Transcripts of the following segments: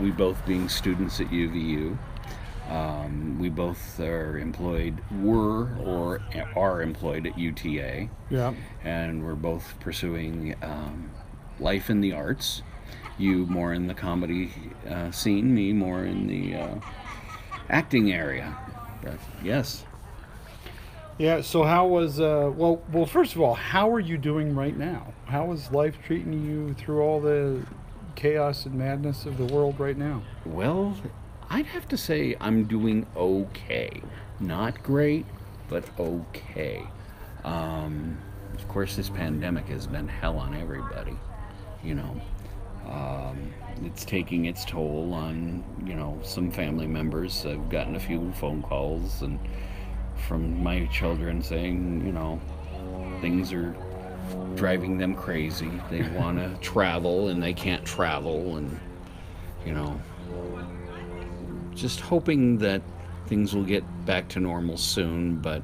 we both being students at UVU. We both were or are employed at UTA, Yeah. and we're both pursuing life in the arts. You more in the comedy scene, me more in the acting area. But yes, Yeah. So how was well, first of all, how are you doing right now? How is life treating you through all the chaos and madness of the world right now? well, I'd have to say I'm doing okay. Not great, but okay. Of course, this pandemic has been hell on everybody. You know, it's taking its toll on some family members. I've gotten a few phone calls and from my children saying things are driving them crazy. They want to travel and they can't travel, and you know just hoping that things will get back to normal soon, but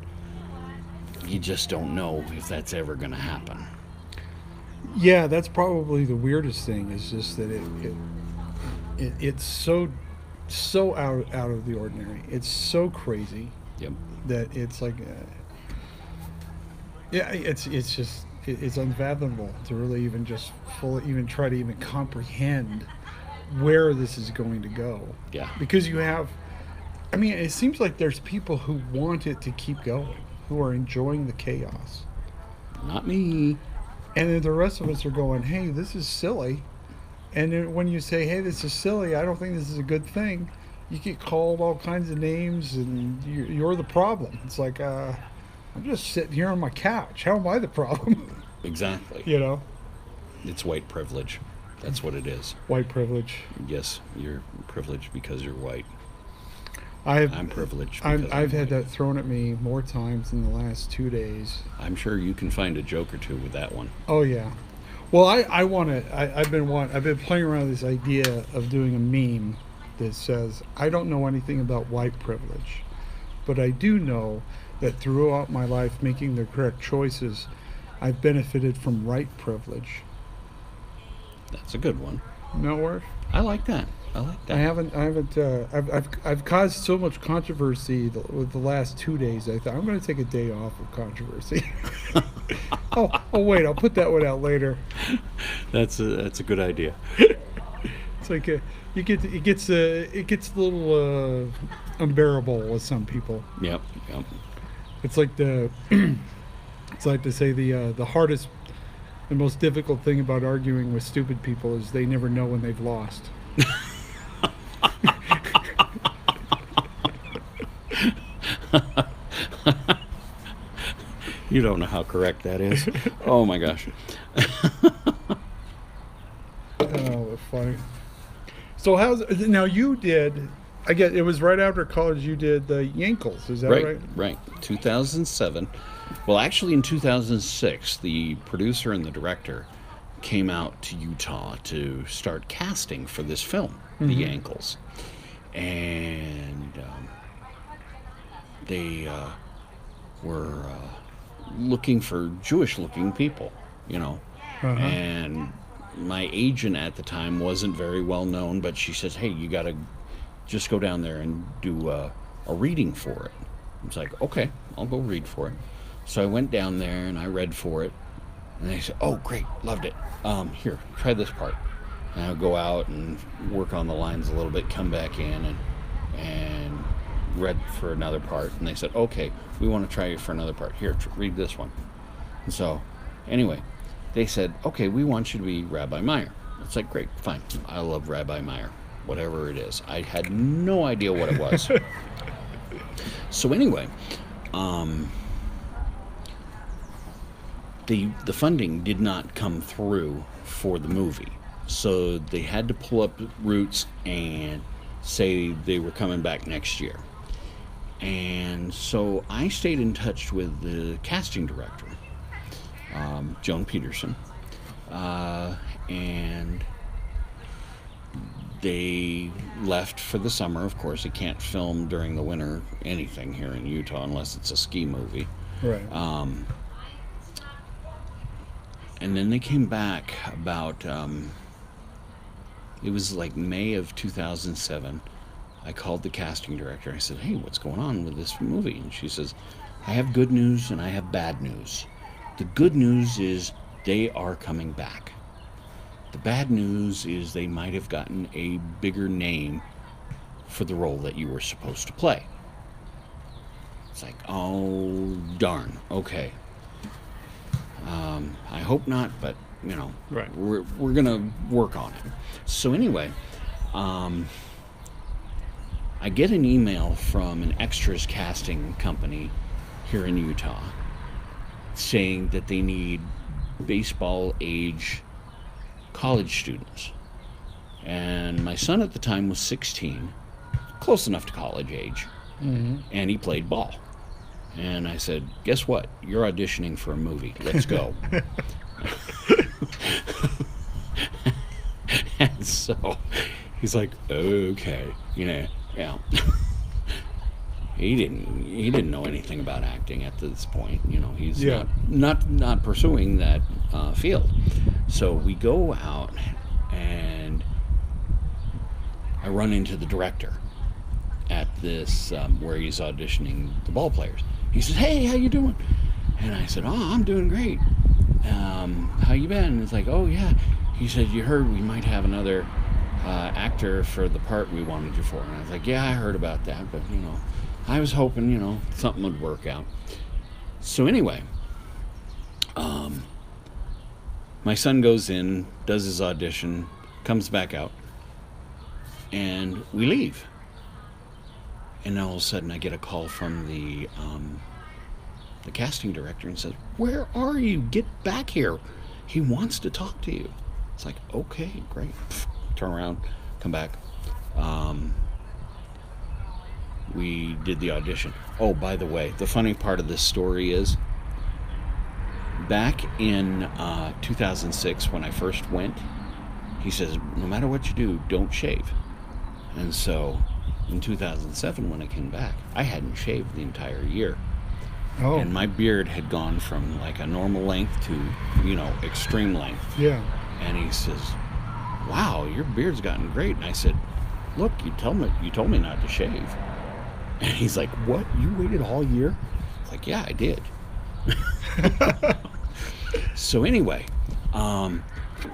you just don't know if that's ever going to happen. Yeah, that's probably the weirdest thing. Is just that it's so out of the ordinary. It's so crazy Yep. that it's like, yeah, it's just it's unfathomable to really even just fully even try to even comprehend where this is going to go. Yeah. Because you have, I mean, it seems like there's people who want it to keep going, who are enjoying the chaos, Not me. and then the rest of us are going, "Hey, this is silly." And then when you say, "Hey, this is silly," I don't think this is a good thing. You get called all kinds of names, and you're the problem. It's like, I'm just sitting here on my couch. How am I the problem? Exactly. you know, It's white privilege. That's what it is. white privilege. Yes, you're privileged because you're white. I've I'm privileged I've, because I've I'm had white. that thrown at me more times in the last 2 days. I'm sure you can find a joke or two with that one. Oh yeah. Well, I want to. I've been playing around with this idea of doing a meme that says, "I don't know anything about white privilege, but I do know that throughout my life making the correct choices, I've benefited from right privilege." That's a good one. No work. I like that. I like that. I've caused so much controversy with the last 2 days. I thought I'm going to take a day off of controversy. oh wait, I'll put that one out later. That's a good idea. It's like it gets a little unbearable with some people. Yep. Yep. It's like it's like to say the hardest, the most difficult thing about arguing with stupid people is they never know when they've lost. You don't know how correct that is. Oh my gosh. Oh, that's funny. So how's now? You did. I guess it was right after college. You did the Yankles. Is that right? Right. 2007. Well, actually, in 2006, the producer and the director came out to Utah to start casting for this film, The Ankles, and they were looking for Jewish-looking people, and my agent at the time wasn't very well known, but she says, "Hey, you got to just go down there and do a reading for it." I was like, "Okay, I'll go read for it." So I went down there and I read for it, and they said, "Oh, great, loved it. Here, try this part." And I'll go out and work on the lines a little bit, come back in and read for another part, and they said, "Okay, we want to try you for another part. Here, read this one." And so, anyway, they said, "Okay, we want you to be Rabbi Meyer." It's like, great, fine. I love Rabbi Meyer, whatever it is. I had no idea what it was. So anyway, the funding did not come through for the movie, so they had to pull up roots and say they were coming back next year. And so I stayed in touch with the casting director, Joan Peterson, and they left for the summer. Of course, you can't film during the winter anything here in Utah unless it's a ski movie. Right. And then they came back about It was like May of 2007. I called the casting director. I said, "Hey, what's going on with this movie?" And she says, "I have good news and I have bad news. The good news is they are coming back. The bad news is they might have gotten a bigger name for the role that you were supposed to play." It's like, oh, darn. Okay. I hope not, but, Right. we're going to work on it. So anyway, I get an email from an extras casting company here in Utah saying that they need baseball age college students. And my son at the time was 16, close enough to college age, and he played ball. And I said, "Guess what? You're auditioning for a movie. Let's go." And so he's like, "Okay, yeah." He didn't know anything about acting at this point. He's not pursuing that field. So we go out, and I run into the director at this where he's auditioning the ball players. He says, "Hey, how you doing?" And I said, "Oh, I'm doing great. How you been?" And it's like, "Oh yeah." He said, "You heard we might have another actor for the part we wanted you for." And I was like, "Yeah, I heard about that, but I was hoping something would work out." So anyway, my son goes in, does his audition, comes back out, and we leave. And all of a sudden I get a call from the casting director and says, "Where are you? Get back here. He wants to talk to you." It's like, okay, great. Turn around, come back. We did the audition. Oh, by the way, the funny part of this story is back in 2006 when I first went, he says, "No matter what you do, don't shave." And so in 2007 when I came back, I hadn't shaved the entire year. Oh. And my beard had gone from like a normal length to, extreme length. Yeah. And he says, "Wow, your beard's gotten great." And I said, "Look, you told me not to shave." And he's like, "What? You waited all year?" It's like, "Yeah, I did." So anyway,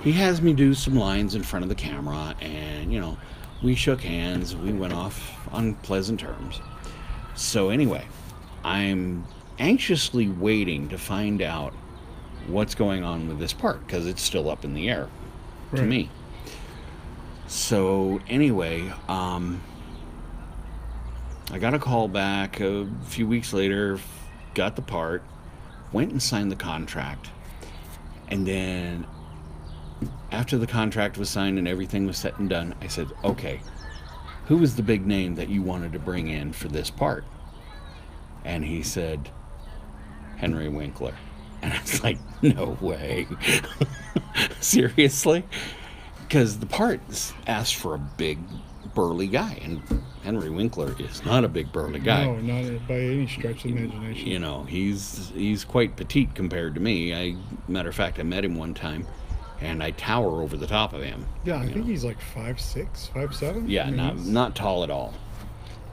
he has me do some lines in front of the camera, and we shook hands. We went off on pleasant terms. So anyway, I'm anxiously waiting to find out what's going on with this part because it's still up in the air to me. So anyway, I got a call back a few weeks later, got the part, went and signed the contract, and then after the contract was signed and everything was set and done, I said, "Okay, who was the big name that you wanted to bring in for this part?" And he said, "Henry Winkler." And I was like, "No way." Seriously? Because the part asked for a big, burly guy, and Henry Winkler is not a big, burly guy. No, not by any stretch of the imagination. He's quite petite compared to me. Matter of fact, I met him one time, and I tower over the top of him. Yeah, I think he's like 5'6", 5'7". Yeah, not tall at all.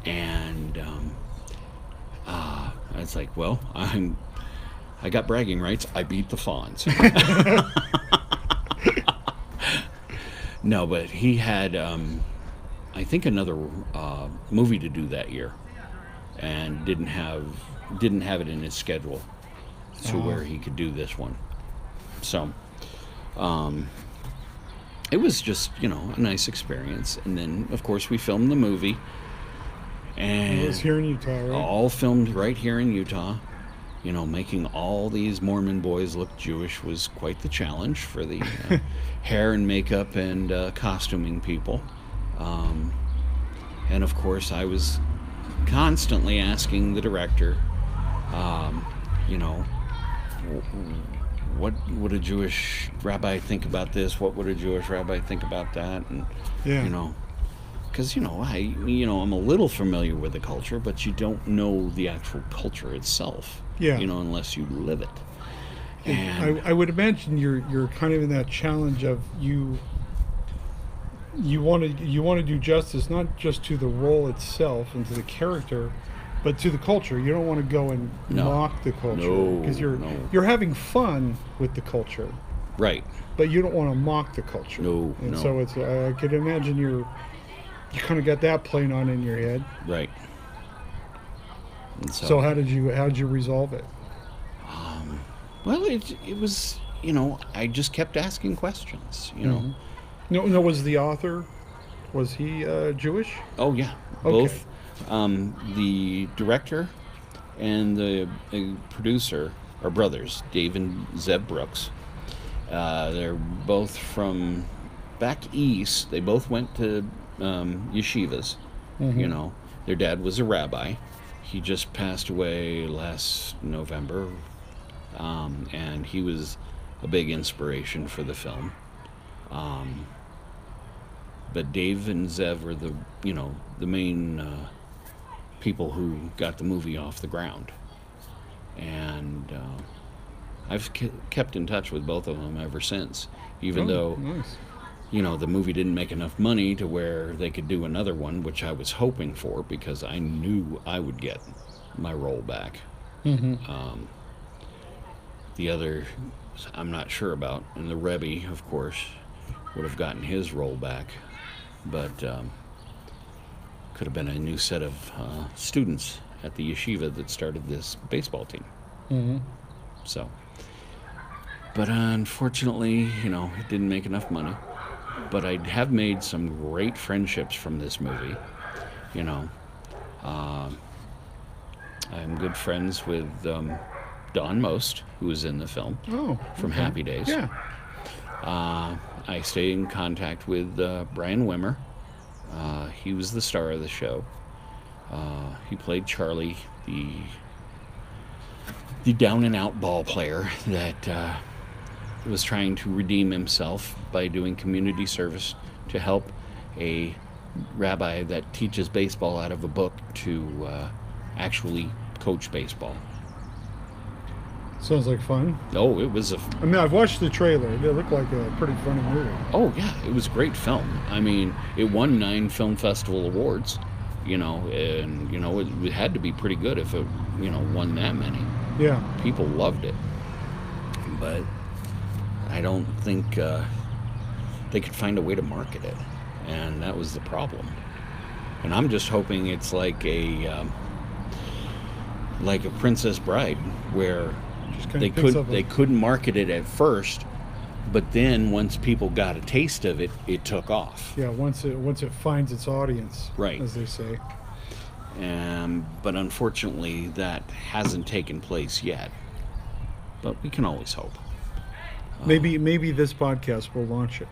And it's like, well, I got bragging rights. I beat the Fawns. No, but he had, I think, another movie to do that year, and didn't have it in his schedule to where he could do this one. So, it was just a nice experience. And then, of course, we filmed the movie, and it was here in Utah, right? All filmed right here in Utah. Making all these Mormon boys look Jewish was quite the challenge for the hair and makeup and costuming people. And of course, I was constantly asking the director, what would a Jewish rabbi think about this? What would a Jewish rabbi think about that? And because I'm a little familiar with the culture, but you don't know the actual culture itself. Yeah. Unless you live it. And I would imagine you're kind of in that challenge of you you want to do justice not just to the role itself and to the character, but to the culture. You don't want to go and No. mock the culture No, because no. you're having fun with the culture, Right. but you don't want to mock the culture. No, And no. so it's I could imagine you kind of got that playing on in your head. Right. And So how did you resolve it? Well, it was, I just kept asking questions, Mhm. No, was the author, was he Jewish? Oh yeah, Okay. both the director and the producer are brothers, Dave and Zeb Brooks. They're both from back east. They both went to yeshivas. Mhm. Their dad was a rabbi. He just passed away last November, and he was a big inspiration for the film. But Dave and Zev were the main people who got the movie off the ground, and I've kept in touch with both of them ever since. Even though Nice. the movie didn't make enough money to where they could do another one, which I was hoping for because I knew I would get my role back. Mhm. The other, I'm not sure about, and the Rebbe, of course, would have gotten his role back, but could have been a new set of students at the yeshiva that started this baseball team. Mhm. So, but unfortunately, it didn't make enough money. But I have made some great friendships from this movie. You know, I'm good friends with Don Most, who was in the film Oh, from okay. Happy Days. Yeah. I stay in contact with Brian Wimmer. He was the star of the show. He played Charlie, the down and out ball player that was trying to redeem himself by doing community service to help a rabbi that teaches baseball out of a book to actually coach baseball. Sounds like fun. Oh, it was I mean, I've watched the trailer. It looked like a pretty funny movie. oh yeah, it was a great film. I mean, it won 9 film festival awards, and it had to be pretty good if it, won that many. Yeah. People loved it, but I don't think they could find a way to market it, and that was the problem. And I'm just hoping it's like a Princess Bride, where Just kind of picks up they couldn't market it at first, but then once people got a taste of it, it took off. Yeah, once it finds its audience, Right. as they say. But unfortunately, that hasn't taken place yet. But we can always hope. Maybe this podcast will launch it.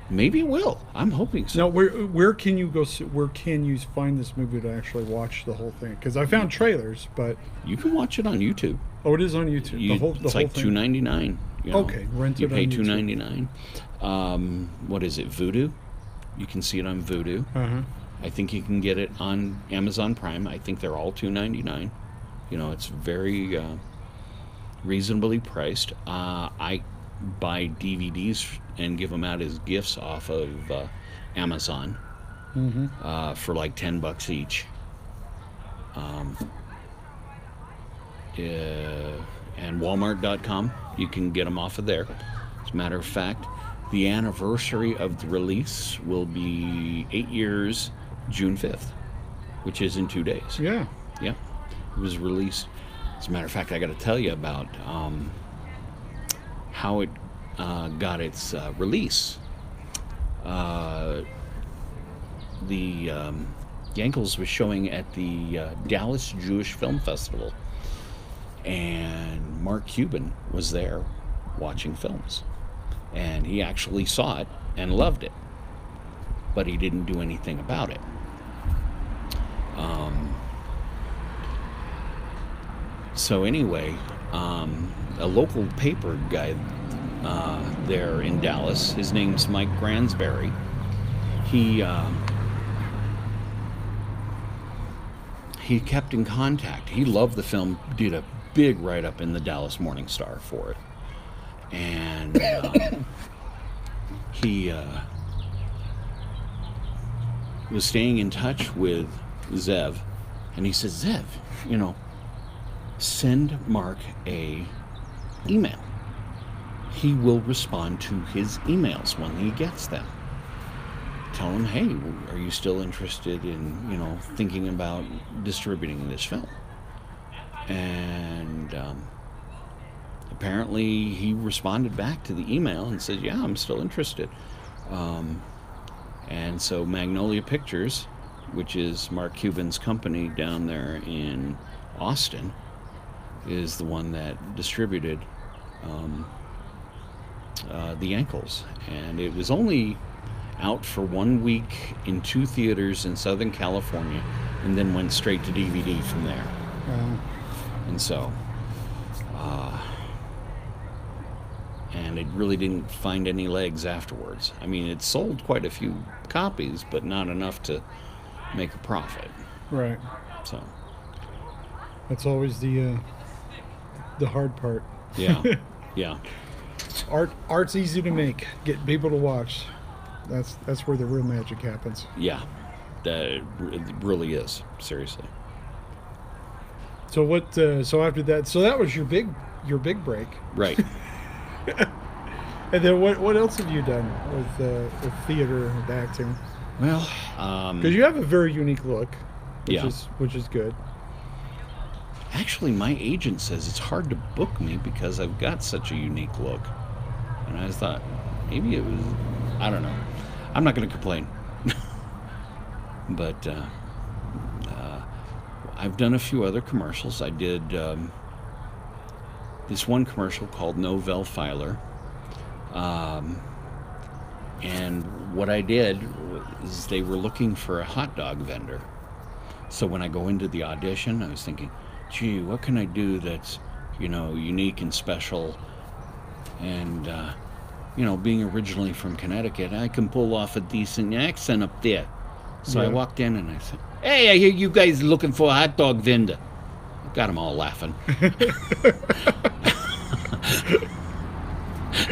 Maybe it will. I'm hoping so. Now, where can you go? Where can you find this movie to actually watch the whole thing? Because I found trailers, but You can watch it on YouTube. oh, it is on YouTube. It's like thing. $2.99. Okay, rent You it pay on YouTube. $2.99. What is it? Vudu. You can see it on Vudu. Uh-huh. I think you can get it on Amazon Prime. I think they're all $2.99. It's very reasonably priced. I buy DVDs and give them out as gifts off of Amazon Mm-hmm. for like $10 each. And Walmart.com, you can get them off of there. As a matter of fact, the anniversary of the release will be 8 years, June 5th, which is in 2 days. Yeah. Yeah, it was released. As a matter of fact, I got to tell you about how it got its release. The Yankel's was showing at the Dallas Jewish Film Festival, and Mark Cuban was there watching films, and he actually saw it and loved it, but he didn't do anything about it. So anyway, a local paper guy there in Dallas, his name's Mike Gransberry, he kept in contact. He loved the film, did a big write-up in the Dallas Morning Star for it, and was staying in touch with Zev, and he says, Zev, send Mark a email. He will respond to his emails when he gets them. Tell him, hey, are you still interested in, thinking about distributing this film? And apparently he responded back to the email and said, yeah, I'm still interested. And so Magnolia Pictures, which is Mark Cuban's company down there in Austin, is the one that distributed The Ankles. And it was only out for 1 week in 2 theaters in Southern California, and then went straight to DVD from there. And so, and it really didn't find any legs afterwards. I mean, it sold quite a few copies, but not enough to make a profit. Right. So that's always the hard part. Yeah. Yeah. Art's easy to make. Get people to watch. That's where the real magic happens. Yeah. It really is. Seriously. So what? So after that, so that was your big break, right? And then what else have you done with theater and acting? Well, because you have a very unique look, yeah, which is good. Actually, my agent says it's hard to book me because I've got such a unique look, and I thought maybe it was, I don't know. I'm not going to complain, but. I've done a few other commercials. I did this one commercial called Novell Filer. And what I did was they were looking for a hot dog vendor. So when I go into the audition, I was thinking, gee, what can I do that's, unique and special? And, being originally from Connecticut, I can pull off a decent accent up there. So I walked in and I said, hey, I hear you guys looking for a hot dog vendor. Got them all laughing.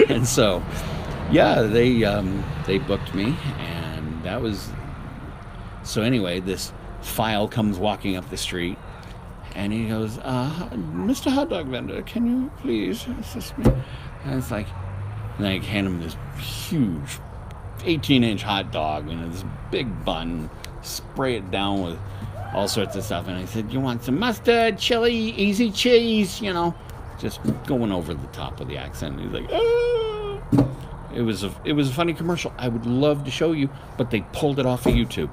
And so, yeah, they booked me, and that was... So anyway, this file comes walking up the street, and he goes, Mr. Hot Dog Vendor, can you please assist me? And it's like, and I hand him this huge 18-inch hot dog and this big bun, spray it down with all sorts of stuff. And I said, you want some mustard, chili, easy cheese, just going over the top of the accent. And he's like, oh. It was a funny commercial. I would love to show you, but they pulled it off of YouTube.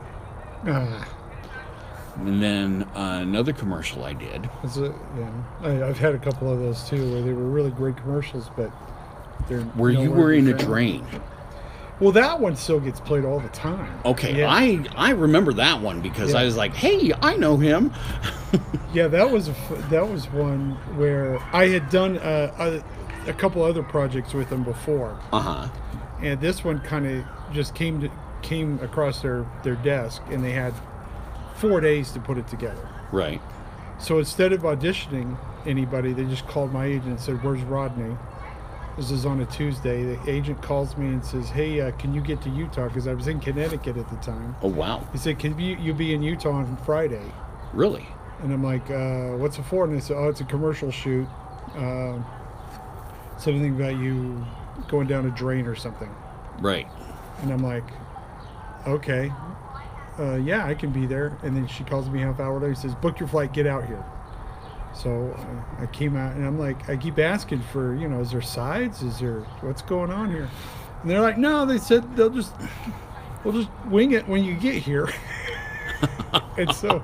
And then another commercial I did. I've had a couple of those too, where they were really great commercials, but they're where you were in a drain. Well, that one still gets played all the time. Okay, yeah. I remember that one because I was like, hey, I know him. Yeah, that was one where I had done a couple other projects with them before. And this one kind of just came across their desk, and they had 4 days to put it together. Right. So instead of auditioning anybody, they just called my agent and said, where's Rodney? This is on a Tuesday. The agent calls me and says, hey, can you get to Utah? Because I was in Connecticut at the time. Oh, wow. He said, can you be in Utah on Friday? Really? And I'm like, what's it for? And they said, oh, it's a commercial shoot. Something about you going down a drain or something. Right. And I'm like, okay. Yeah, I can be there. And then she calls me half hour later and says, book your flight, get out here. So I came out, and I'm like, I keep asking for, is there sides? What's going on here? And they're like, no, they said we'll just wing it when you get here. And so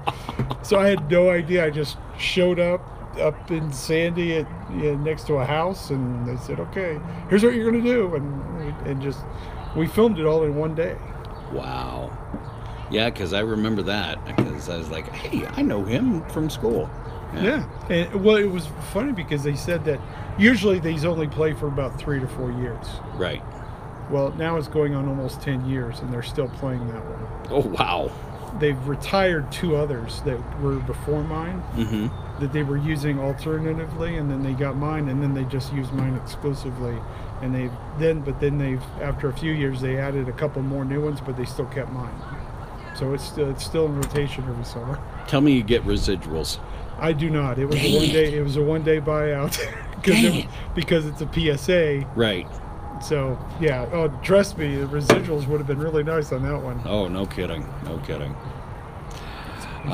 I had no idea. I just showed up in Sandy next to a house, and they said, okay, here's what you're going to do. And we filmed it all in one day. Wow. Yeah, because I remember that, because I was like, hey, I know him from school. Yeah. And well, it was funny because they said that usually these only play for about 3 to 4 years. Right. Well, now it's going on almost 10 years, and they're still playing that one. Oh, wow. They've retired 2 others that were before mine, that they were using alternatively, and then they got mine, and then they just used mine exclusively. And then after a few years, they added a couple more new ones, but they still kept mine. So it's still in rotation every summer. Tell me you get residuals. I do not. It was Dang a one it. day. It was a 1 day buyout Dang it. because it's a PSA. Right. So yeah. Oh, trust me, the residuals would have been really nice on that one. Oh, no kidding. No kidding.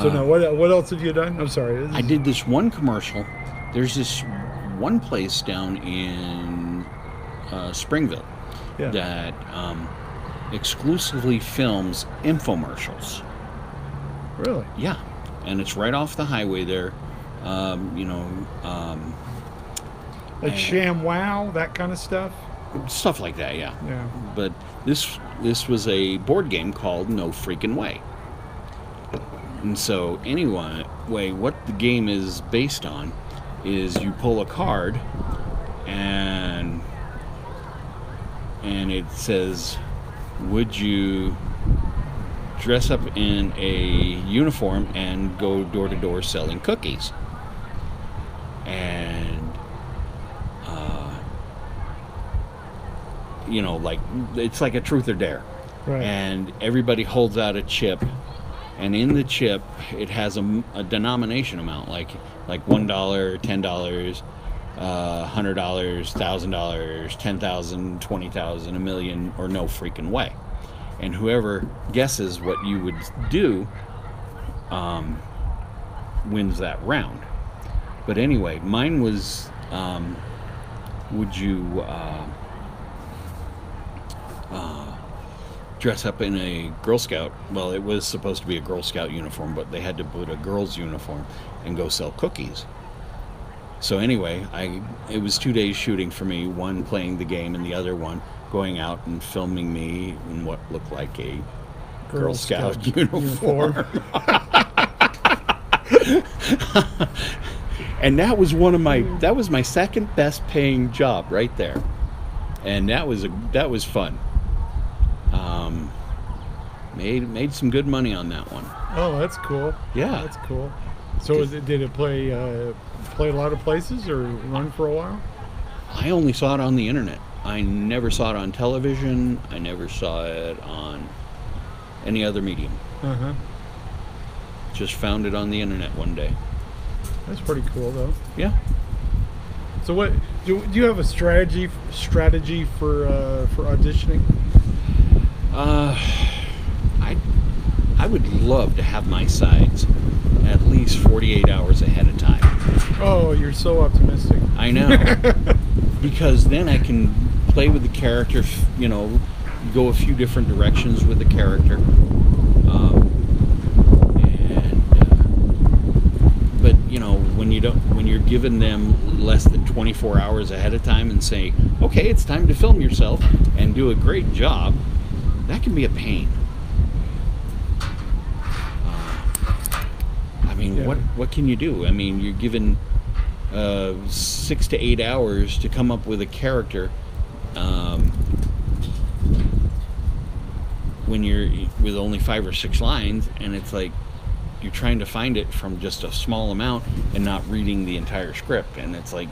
So now, what else have you done? I'm sorry. I did this one commercial. There's this one place down in Springville Yeah. that exclusively films infomercials. Really? Yeah, and it's right off the highway there. Like and ShamWow, that kind of stuff. stuff like that. Yeah. Yeah. But this was a board game called No Freaking Way. And so anyway, what the game is based on is you pull a card and it says, would you dress up in a uniform and go door to door selling cookies? And like it's like a truth or dare. Right. And everybody holds out a chip, and in the chip it has a denomination amount, like $1, $10, $100, $1,000, 10,000, 20,000, a million, or no freaking way. And whoever guesses what you would do wins that round. But anyway, mine was, would you dress up in a Girl Scout? Well, it was supposed to be a Girl Scout uniform, but they had to put a girl's uniform and go sell cookies. So anyway, it was 2 days shooting for me, one playing the game and the other one going out and filming me in what looked like a Girl Scout uniform. And that was my second best paying job right there. And that was fun. Made some good money on that one. Oh, that's cool. Yeah. That's cool. So did it play a lot of places or run for a while? I only saw it on the internet. I never saw it on television. I never saw it on any other medium. Uh-huh. Just found it on the internet one day. That's pretty cool, though. Yeah. So what do you have a strategy for auditioning? I would love to have my sides at least 48 hours ahead of time. Oh, you're so optimistic. I know. Because then I can play with the character, go a few different directions with the character. But when you're giving them less than 24 hours ahead of time and say, okay, it's time to film yourself and do a great job, that can be a pain. What can you do? I mean, you're given 6 to 8 hours to come up with a character when you're with only 5 or 6 lines, and it's like you're trying to find it from just a small amount and not reading the entire script, and it's like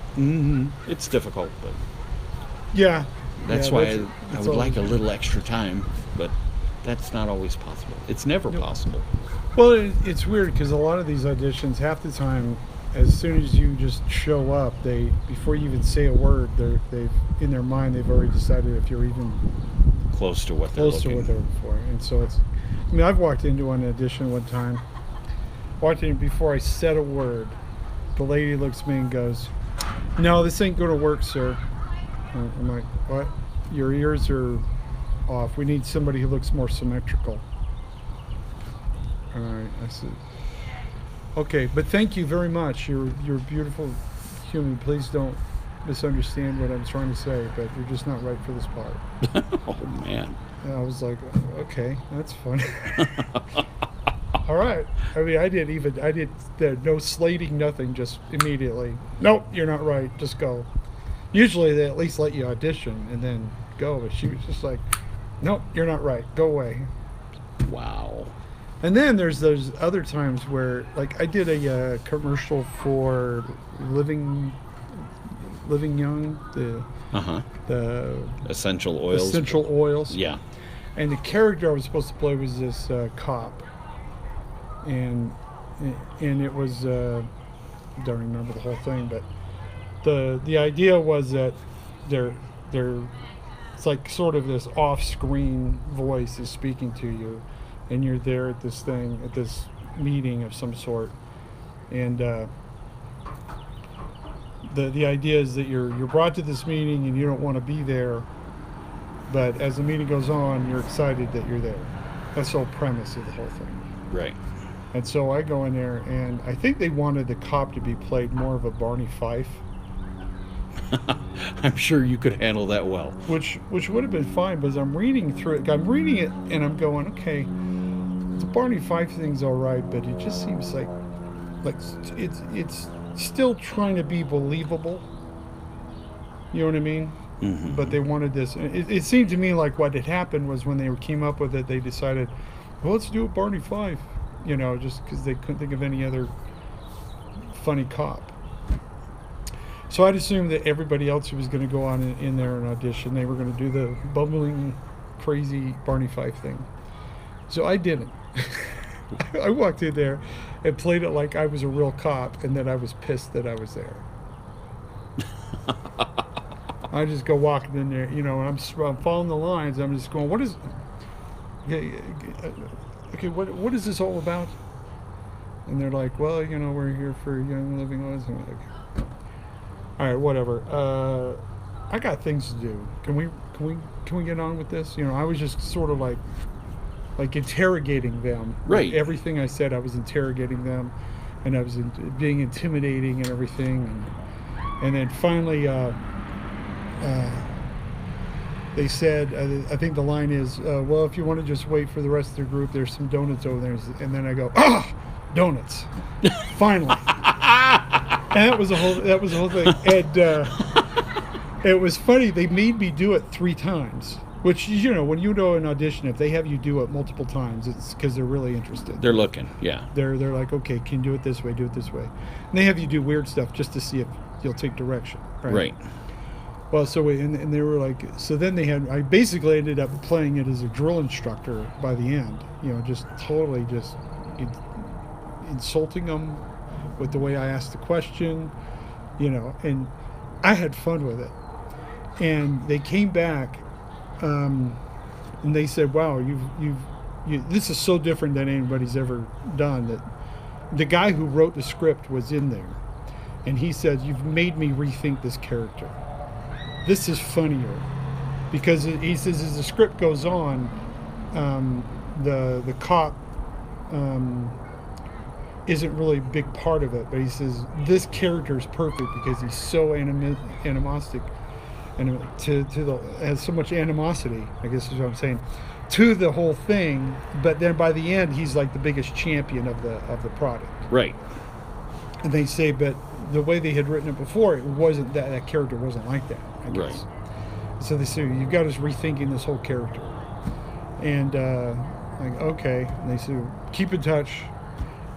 it's difficult. But yeah, that's why I would like a little extra time, but that's not always possible. It's never possible. Well, it's weird because a lot of these auditions, half the time, as soon as you just show up, before you even say a word, they've in their mind they've already decided if you're even close to what they're looking for. And so I've walked into an audition one time. Walked in before I said a word. The lady looks at me and goes, "No, this ain't going to work, sir." I'm like, "What? Your ears are off. We need somebody who looks more symmetrical." All right, I said, "Okay, but thank you very much. You're a beautiful human. Please don't misunderstand what I'm trying to say, but you're just not right for this part." Oh man! And I was like, "Okay, that's fun." All right. I mean, I did no slating, nothing. Just immediately, nope, you're not right. Just go. Usually they at least let you audition and then go, but she was just like, nope, you're not right. Go away. Wow. And then there's those other times where, like, I did a commercial for Living Young, the The essential oils. Essential oils. Yeah. And the character I was supposed to play was this cop, and it was I don't remember the whole thing, but the idea was that they're it's like sort of this off-screen voice is speaking to you, and you're there at this meeting of some sort, and the idea is that you're brought to this meeting and you don't want to be there, but as the meeting goes on, you're excited that you're there. That's the whole premise of the whole thing. Right. And so I go in there, and I think they wanted the cop to be played more of a Barney Fife. I'm sure you could handle that well. Which would have been fine, but as I'm reading through it, and I'm going, okay, the Barney Fife thing's all right, but it just seems like it's still trying to be believable. You know what I mean? Mm-hmm. But they wanted this. It seemed to me like what had happened was when they came up with it, they decided, well, let's do a Barney Fife, just because they couldn't think of any other funny cop. So I'd assumed that everybody else who was going to go on in there and audition, they were going to do the bumbling, crazy Barney Fife thing. So I didn't. I walked in there and played it like I was a real cop, and then I was pissed that I was there. I just go walking in there, and I'm following the lines. I'm just going, what is this all about? And they're like, well, we're here for Young Living Ones. I'm like, all right, whatever. I got things to do. Can we get on with this? I was just sort of like interrogating them. Right. Like everything I said, I was interrogating them, and I was being intimidating and everything. And then finally, they said, I think the line is, well, if you want to just wait for the rest of the group, there's some donuts over there. And then I go, donuts. Finally. And that was the whole thing. And it was funny. They made me do it 3 times, which, when you do an audition, if they have you do it multiple times, it's because they're really interested. They're looking, yeah. They're like, okay, can you do it this way? Do it this way. And they have you do weird stuff just to see if you'll take direction. Right. Well, so and they were like, so then I basically ended up playing it as a drill instructor by the end. Just totally just insulting them with the way I asked the question, and I had fun with it. And they came back, and they said, "Wow, you this is so different than anybody's ever done." That the guy who wrote the script was in there, and he said, "You've made me rethink this character. This is funnier," because he says as the script goes on, the cop isn't really a big part of it, but he says this character is perfect because he's so animostic and has so much animosity, I guess is what I'm saying, to the whole thing. But then by the end, he's like the biggest champion of the product. Right. And they say, but the way they had written it before, it wasn't that character wasn't like that, I guess. Right. So they say, you've got us rethinking this whole character. And like, okay. And they said, keep in touch.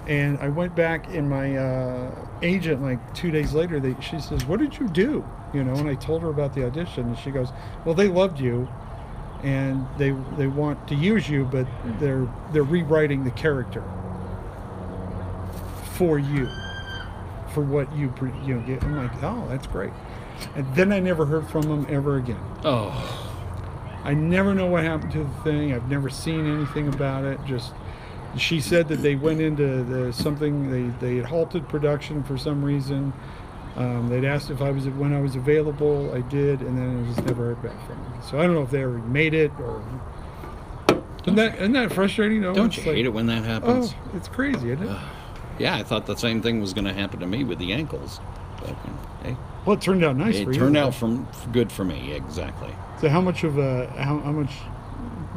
And I went back, and my agent, like 2 days later, she says, what did you do? And I told her about the audition, and she goes, well, they loved you, and they want to use you, but they're rewriting the character for you, for what you get. I'm like, oh, that's great. And then I never heard from them ever again. Oh. I never know what happened to the thing. I've never seen anything about it. Just, she said that they went into something. They had halted production for some reason. They'd asked if when I was available. I did, and then I just never heard back from them. So I don't know if they ever made it or. Isn't that frustrating? Don't you hate it when that happens? Oh, it's crazy, isn't it? Yeah, I thought the same thing was going to happen to me with the ankles. But, hey, well, it turned out nice for you. It turned out good for me, exactly. So how much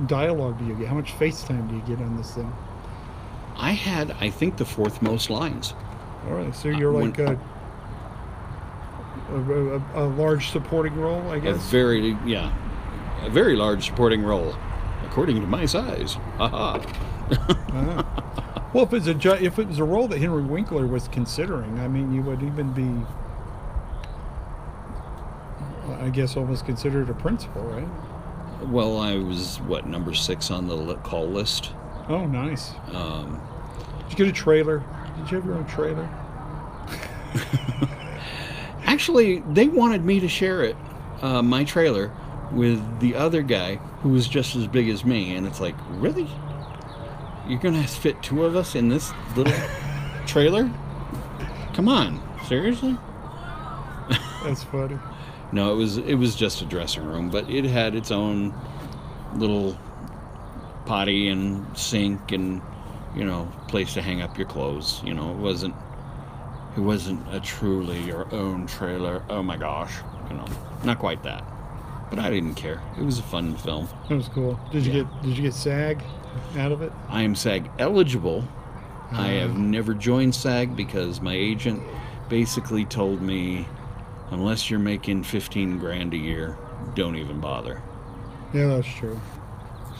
dialogue do you get? How much FaceTime do you get on this thing? I had, I think, the 4th most lines. All right, so you're like a large supporting role, I guess. A very large supporting role, according to my size. Haha. Well, if it was a role that Henry Winkler was considering, I mean, you would even be, I guess, almost considered a principal, right? Well, I was, number 6 on the call list. Oh, nice. Did you get a trailer? Did you have your own trailer? Actually, they wanted me to share it, my trailer, with the other guy who was just as big as me. And it's like, really? You're going to fit 2 of us in this little trailer? Come on. Seriously? That's funny. No, it was just a dressing room, but it had its own little potty and sink and, place to hang up your clothes. It wasn't a truly your own trailer. Oh my gosh, not quite that. But I didn't care. It was a fun film. That was cool. Did you get SAG out of it? I am SAG eligible. I have never joined SAG because my agent basically told me, unless you're making $15,000 a year, don't even bother. Yeah, that's true.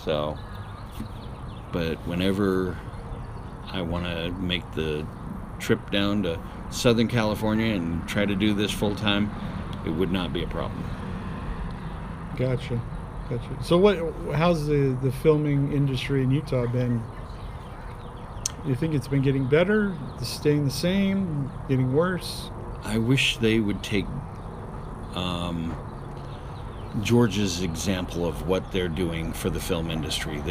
So, but whenever I want to make the trip down to Southern California and try to do this full time, it would not be a problem. Gotcha. So how's the filming industry in Utah been? You think it's been getting better, staying the same, getting worse? I wish they would take Georgia's example of what they're doing for the film industry.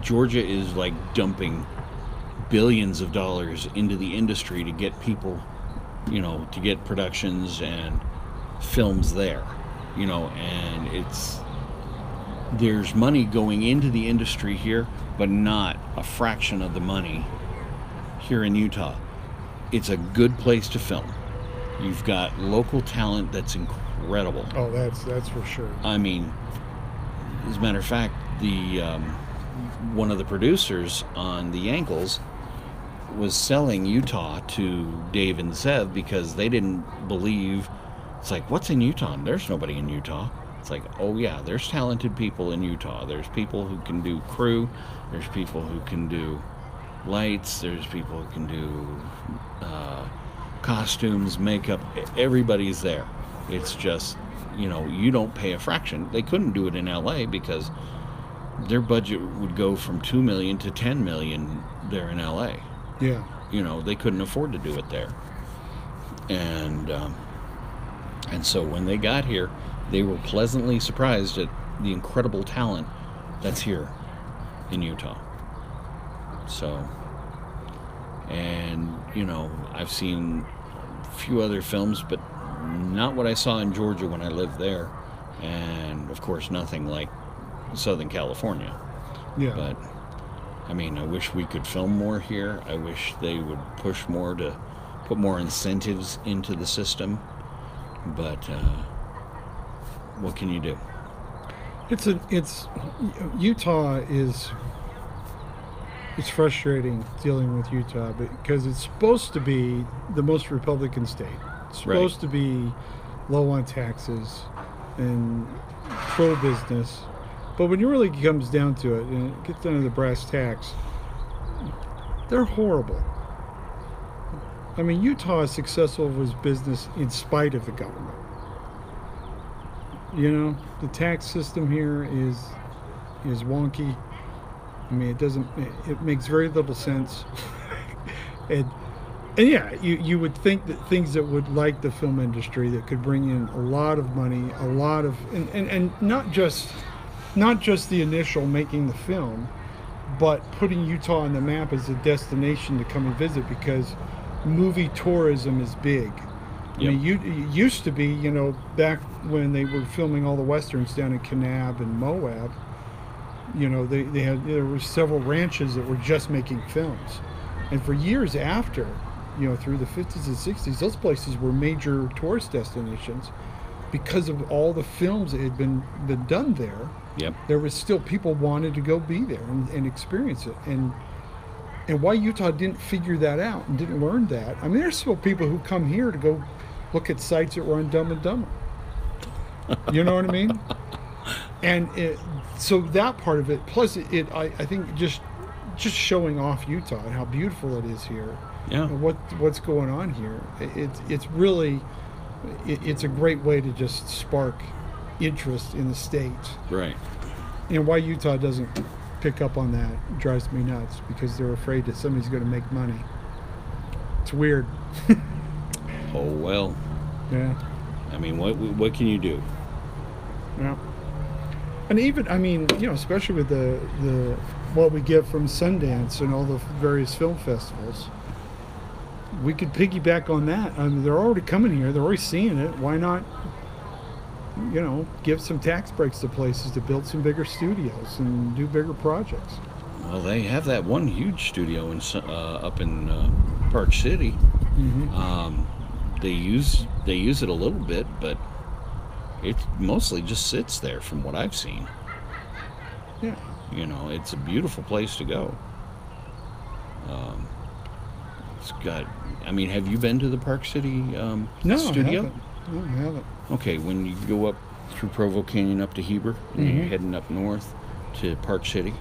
Georgia is like dumping billions of dollars into the industry to get people, to get productions and films there, and there's money going into the industry here, but not a fraction of the money here in Utah. It's a good place to film. You've got local talent that's incredible. Oh, that's for sure. I mean, as a matter of fact, the one of the producers on The Ankles was selling Utah to Dave and Zev because they didn't believe. It's like, what's in Utah? There's nobody in Utah. It's like, oh yeah, there's talented people in Utah. There's people who can do crew. There's people who can do lights. There's people who can do costumes, makeup. Everybody's there. It's just, you don't pay a fraction. They couldn't do it in LA because their budget would go from $2 million to $10 million there in LA. Yeah. They couldn't afford to do it there. And so when they got here, they were pleasantly surprised at the incredible talent that's here in Utah. So, and, I've seen a few other films, but not what I saw in Georgia when I lived there. And, of course, nothing like Southern California. Yeah. But, I wish we could film more here. I wish they would push more to put more incentives into the system. But what can you do? Utah is. It's frustrating dealing with Utah because it's supposed to be the most Republican state. It's supposed to be low on taxes and pro-business. But when it really comes down to it, and it gets down to the brass tacks, they're horrible. Utah is successful with business in spite of the government. The tax system here is wonky. It makes very little sense. and yeah, you would think that things that would like the film industry that could bring in a lot of money, and not just the initial making the film, but putting Utah on the map as a destination to come and visit because movie tourism is big. Yep. It used to be, back when they were filming all the westerns down in Kanab and Moab, there were several ranches that were just making films. And for years after, through the 50s and 60s, those places were major tourist destinations because of all the films that had been done there. Yep. There was still people wanted to go be there and experience it. And why Utah didn't figure that out and didn't learn that. There's still people who come here to go look at sites that were on Dumb and Dumber. You know what I mean? And so that part of it, plus I think just showing off Utah and how beautiful it is here. Yeah. And what's going on here. It's really it's a great way to just spark interest in the state. Right. And why Utah doesn't pick up on that drives me nuts, because they're afraid that somebody's going to make money. It's weird. Oh well. Yeah. I mean, what can you do? Yeah. And even, I mean, especially with the what we get from Sundance and all the various film festivals, we could piggyback on that. I mean, they're already coming here. They're already seeing it. Why not, give some tax breaks to places to build some bigger studios and do bigger projects? Well, they have that one huge studio up in Park City. Mm-hmm. They use it a little bit, but it mostly just sits there from what I've seen. Yeah. It's a beautiful place to go. It's got. I mean, have you been to the Park City No, studio? I haven't. No, I haven't. Okay, when you go up through Provo Canyon up to Heber, and Mm-hmm. you're heading up north to Park City,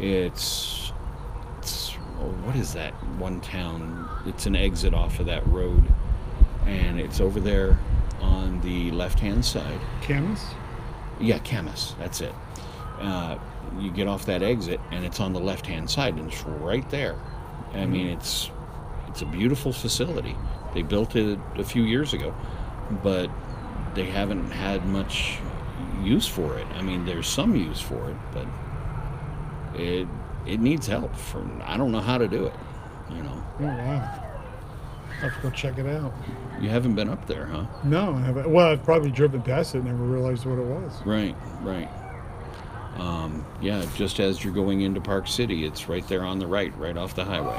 it's what is that one town? It's an exit off of that road, and it's over there on the left-hand side. Camas? Yeah, Camas, that's it. You get off that exit, and it's on the left-hand side, and it's right there. I mean, it's a beautiful facility. They built it a few years ago, but they haven't had much use for it. I mean, there's some use for it, but it needs help. I don't know how to do it. Oh, wow. I'll have to go check it out. You haven't been up there, huh? No, I haven't. Well, I've probably driven past it and never realized what it was. Right. Yeah, just as you're going into Park City, it's right there on the right off the highway.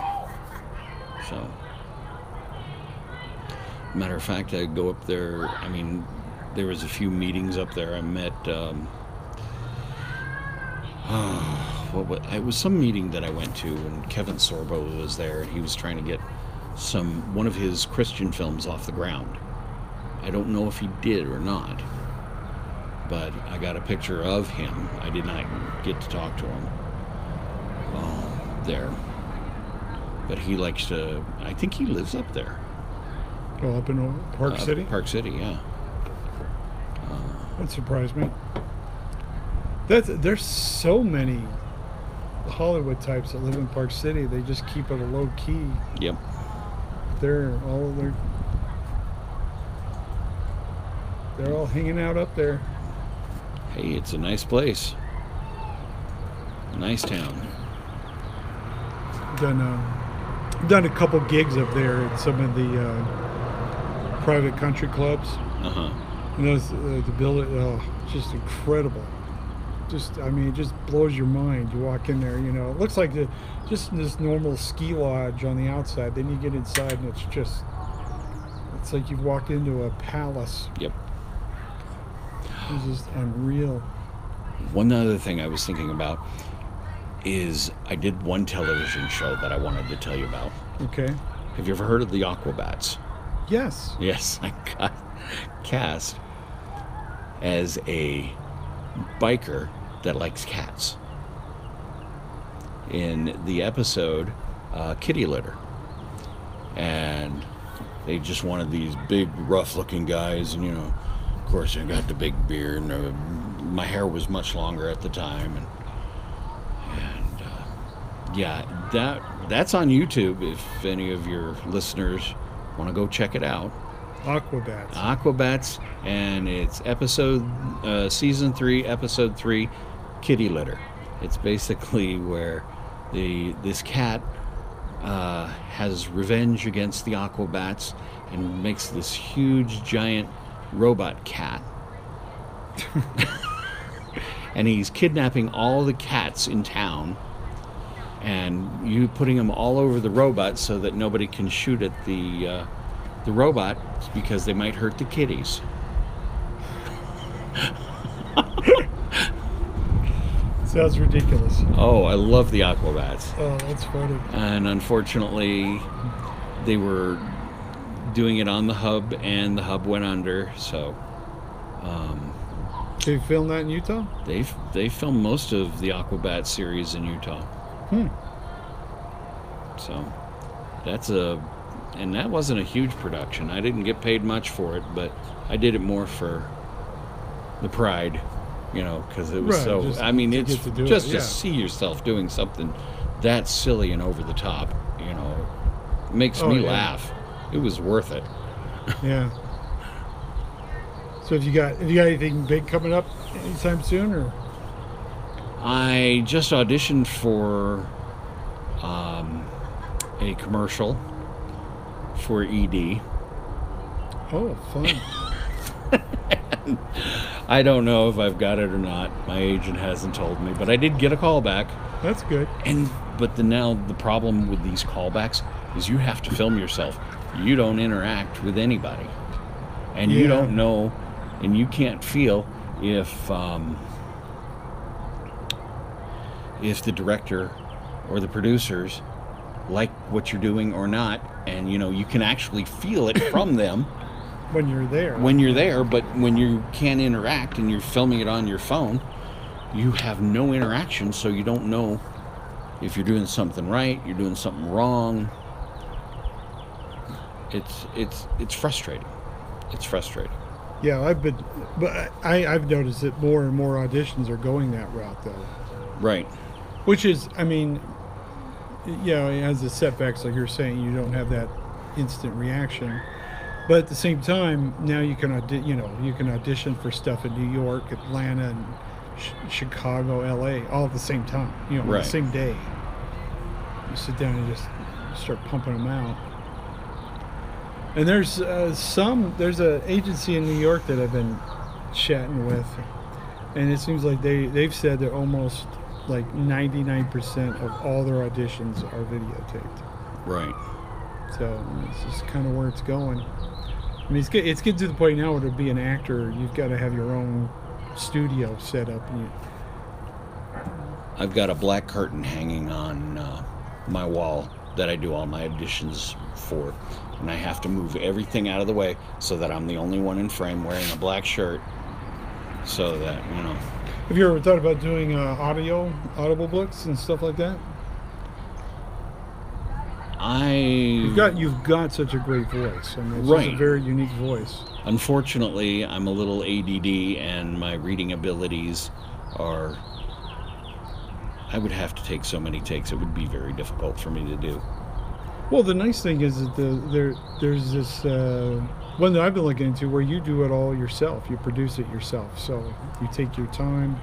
So, matter of fact, I go up there. I mean, there was a few meetings up there. I met. It was some meeting that I went to, and Kevin Sorbo was there, and he was trying to get one of his Christian films off the ground. I don't know if he did or not, but I got a picture of him. I did not get to talk to him there, but he likes to. I think he lives up there. Oh, up in Park City? Park City, yeah. That surprised me. There's so many Hollywood types that live in Park City. They just keep it a low key. Yep. They're all hanging out up there. Hey, it's a nice place. A nice town. Done a couple gigs up there at some of the private country clubs. And those the building, just incredible. It just blows your mind. You walk in there, it looks like just this normal ski lodge on the outside. Then you get inside, and it's like you've walked into a palace. Yep. It's just unreal. One other thing I was thinking about is I did one television show that I wanted to tell you about. Okay. Have you ever heard of the Aquabats? Yes. Yes, I got cast as a biker that likes cats in the episode Kitty Litter. And they just wanted these big, rough-looking guys, and of course, I got the big beard, and my hair was much longer at the time, and yeah, that's on YouTube. If any of your listeners want to go check it out, Aquabats, and it's season 3, episode 3, Kitty Litter. It's basically where this cat has revenge against the Aquabats and makes this huge, giant robot cat. And he's kidnapping all the cats in town, and you putting them all over the robot so that nobody can shoot at the robot because they might hurt the kitties. Sounds ridiculous. Oh, I love the Aquabats. Oh, that's funny. And unfortunately, they were doing it on the hub, and the hub went under. So, They filmed that in Utah? they filmed most of the Aquabat series in Utah. So, and that wasn't a huge production. I didn't get paid much for it, but I did it more for the pride you know, because it was Right, so. just I mean, to it's get to do just it, to yeah. see yourself doing something that silly and over the top, you know, makes Oh, me yeah. laugh. It was worth it. Yeah. So have you got anything big coming up anytime soon, or? I just auditioned for a commercial for ED. Oh, fun. I don't know if I've got it or not. My agent hasn't told me, but I did get a call back. That's good. But now the problem with these callbacks is you have to film yourself. You don't interact with anybody, and you Yeah. don't know, and you can't feel if the director or the producers like what you're doing or not, and you know you can actually feel it from them When you're there. when you're there. But when you can't interact and you're filming it on your phone, you have no interaction, so you don't know if you're doing something right, you're doing something wrong. It's frustrating. It's frustrating. Yeah, I've noticed that more and more auditions are going that route, though. Right. Which is, I mean, you know, it has the setbacks, like you're saying. You don't have that instant reaction, but at the same time, now you can audition for stuff in New York, Atlanta, and Chicago, LA, all at the same time. You know, on Right. the same day. You sit down and just start pumping them out. And there's an agency in New York that I've been chatting with, and it seems like they've said that almost like 99% of all their auditions are videotaped. Right. So it's just kind of where it's going. I mean, it's getting to the point now where to be an actor, you've got to have your own studio set up. And I've got a black curtain hanging on my wall that I do all my auditions for, and I have to move everything out of the way so that I'm the only one in frame wearing a black shirt, so that, you know. Have you ever thought about doing audible books and stuff like that? You've got such a great voice. I mean, it's just a Right. very unique voice. Unfortunately, I'm a little ADD, and my reading abilities are. I would have to take so many takes. It would be very difficult for me to do. Well, the nice thing is that there's this one that I've been looking into where you do it all yourself. You produce it yourself. So you take your time,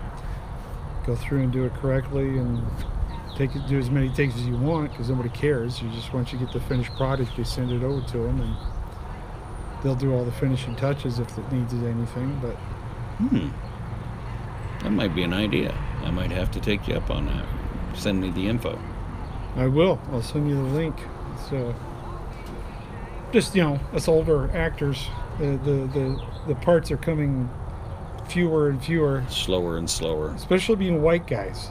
go through and do it correctly, and do as many takes as you want, because nobody cares. You just, once you get the finished product, you send it over to them, and they'll do all the finishing touches if it needs anything. But That might be an idea. I might have to take you up on that. Send me the info. I will. I'll send you the link. So, just, you know, us older actors, the parts are coming fewer and fewer, Slower and slower. especially being white guys,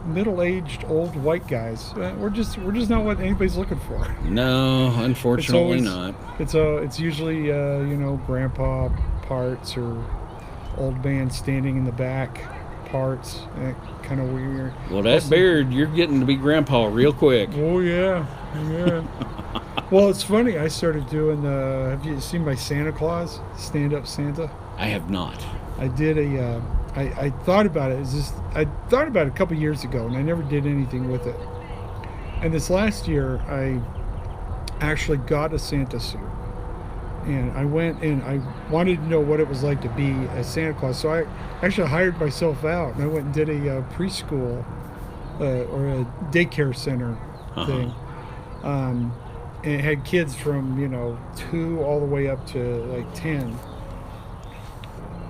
middle-aged old white guys. We're just not what anybody's looking for. No, unfortunately not. It's usually grandpa parts or old man standing in the back parts. Kind of weird. Well, that beard, you're getting to be grandpa real quick. Oh yeah. Well, it's funny. I started doing. Have you seen my Santa Claus stand-up Santa? I have not. I did a. I thought about it. I thought about it a couple years ago, and I never did anything with it. And this last year, I actually got a Santa suit, and I went and I wanted to know what it was like to be a Santa Claus. So I actually hired myself out, and I went and did a preschool or a daycare center thing. And it had kids from 2 all the way up to like 10,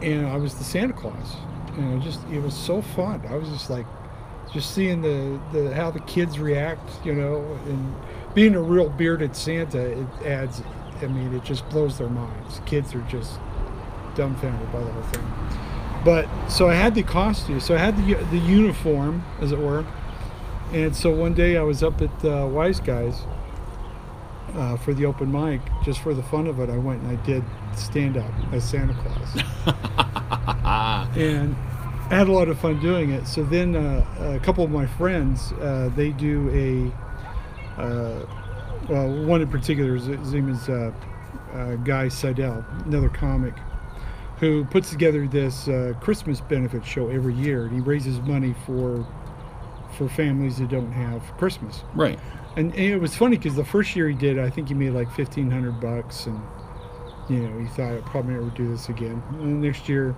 and I was the Santa Claus, and it was so fun. I was just like, just seeing the how the kids react, and being a real bearded Santa, it adds. I mean, it just blows their minds. Kids are just dumbfounded by the whole thing. But so I had the costume, so I had the uniform, as it were. And so one day I was up at Wise Guys for the open mic, just for the fun of it. I went and I did stand up as Santa Claus, and I had a lot of fun doing it. So then a couple of my friends, they do one in particular, his name is Guy Seidel, another comic, who puts together this Christmas benefit show every year, and he raises money for families that don't have Christmas. Right. And it was funny because the first year he did, I think he made like $1,500, and he thought I'd probably never do this again. And the next year,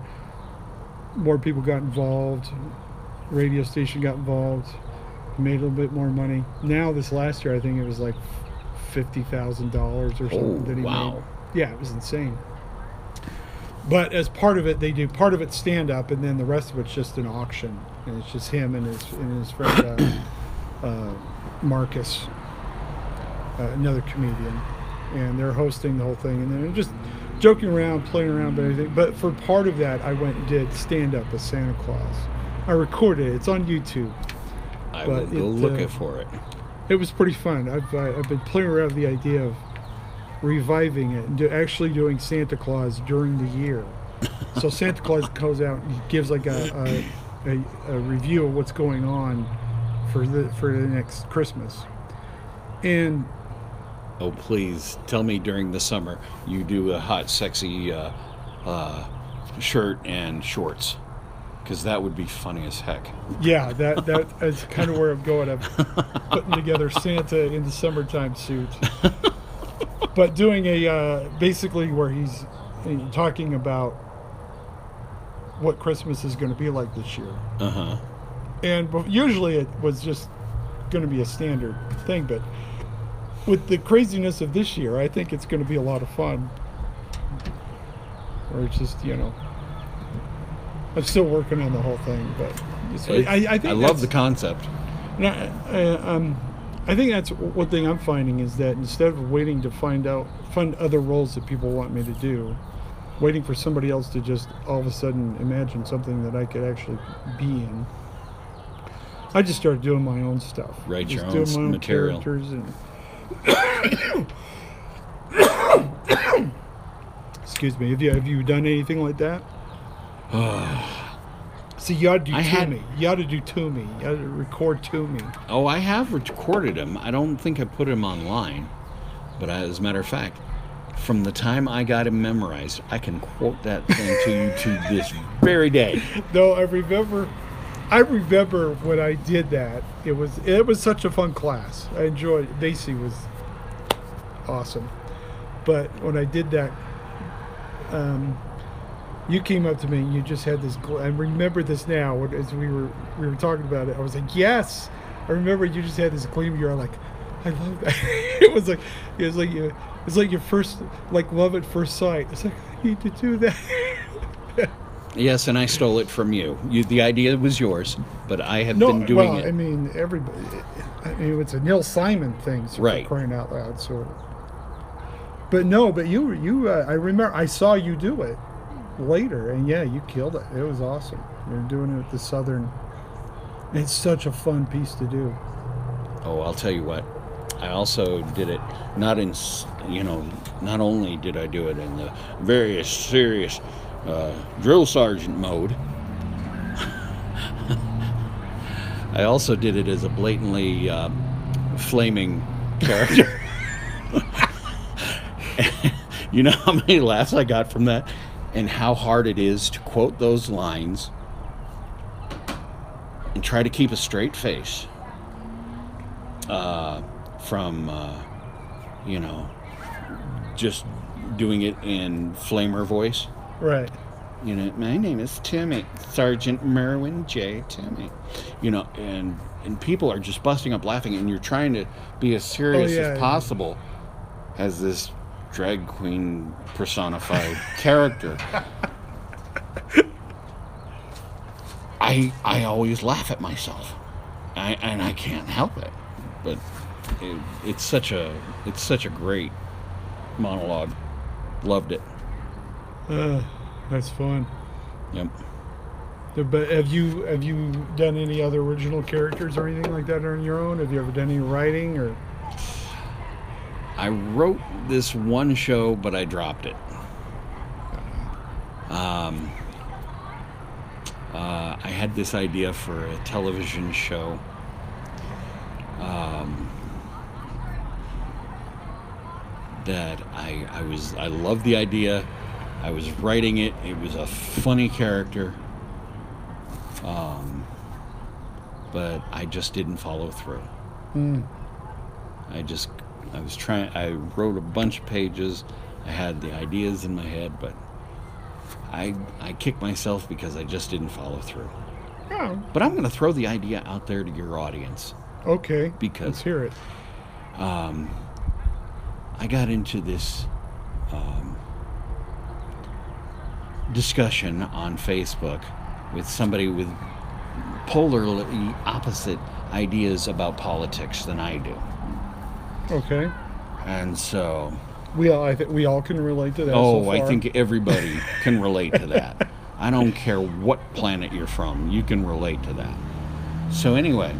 more people got involved, radio station got involved, made a little bit more money. Now this last year, I think it was like $50,000 or something that he made. Yeah, it was insane. But as part of it, they do part of it stand up, and then the rest of it's just an auction, and it's just him and his friend Marcus, another comedian, and they're hosting the whole thing, and they're just joking around, playing around, but everything. But for part of that, I went and did stand up as Santa Claus. I recorded it. It's on YouTube. I will go looking for it. It was pretty fun. I've been playing around with the idea of reviving it and actually doing Santa Claus during the year. So Santa Claus goes out and gives like a review of what's going on for the next Christmas. And oh, please tell me during the summer you do a hot, sexy shirt and shorts, because that would be funny as heck. Yeah, that is kind of where I'm going. I'm putting together Santa in the summertime suit. But doing a basically where he's talking about what Christmas is going to be like this year. Uh-huh. And usually it was just going to be a standard thing, but with the craziness of this year, I think it's going to be a lot of fun. Where it's just, I'm still working on the whole thing, but I think I love the concept. I think that's one thing I'm finding, is that instead of waiting to find other roles that people want me to do, waiting for somebody else to just all of a sudden imagine something that I could actually be in, I just started doing my own stuff. Write just your doing own my own material. Characters and excuse me. Have you done anything like that? See, you ought to do Toomey. You ought to do Toomey. You ought to record Toomey. Oh, I have recorded him. I don't think I put him online. But as a matter of fact, from the time I got him memorized, I can quote that thing to you to this very day. No, I remember when I did that. It was such a fun class. I enjoyed it. Daisy was awesome. But when I did that, you came up to me and you just had this. I remember this now. As we were talking about it, I was like, "Yes." I remember you just had this gleam. You're like, "I love that." It was like your first love at first sight. It's like, I need to do that. Yes, and I stole it from you. The idea was yours, but I have been doing it. I mean, everybody. It's a Neil Simon thing, so right? For crying out loud, so. But no, you. I remember I saw you do it later, and yeah, you killed it. It was awesome. You're doing it with the Southern. It's such a fun piece to do. Oh, I'll tell you what. I also did it not only did I do it in the very serious drill sergeant mode, I also did it as a blatantly flaming character. You know how many laughs I got from that, and how hard it is to quote those lines and try to keep a straight face from just doing it in flamer voice. Right. My name is Timmy, Sergeant Merwin J. Timmy. And people are just busting up laughing, and you're trying to be as serious as possible as this drag queen personified character. I always laugh at myself, and I can't help it. But it's such a great monologue. Loved it. That's fun. Yep. But have you done any other original characters or anything like that on your own? Have you ever done any writing or? I wrote this one show, but I dropped it. I had this idea for a television show. That I loved the idea, I was writing it. It was a funny character. But I just didn't follow through. I wrote a bunch of pages. I had the ideas in my head, but I kicked myself because I just didn't follow through. Oh. But I'm going to throw the idea out there to your audience. Okay. Because let's hear it. I got into this discussion on Facebook with somebody with polarly opposite ideas about politics than I do. Okay. And so we all can relate to that. Oh, so I far. think everybody can relate to that. I don't care what planet you're from, you can relate to that. So anyway,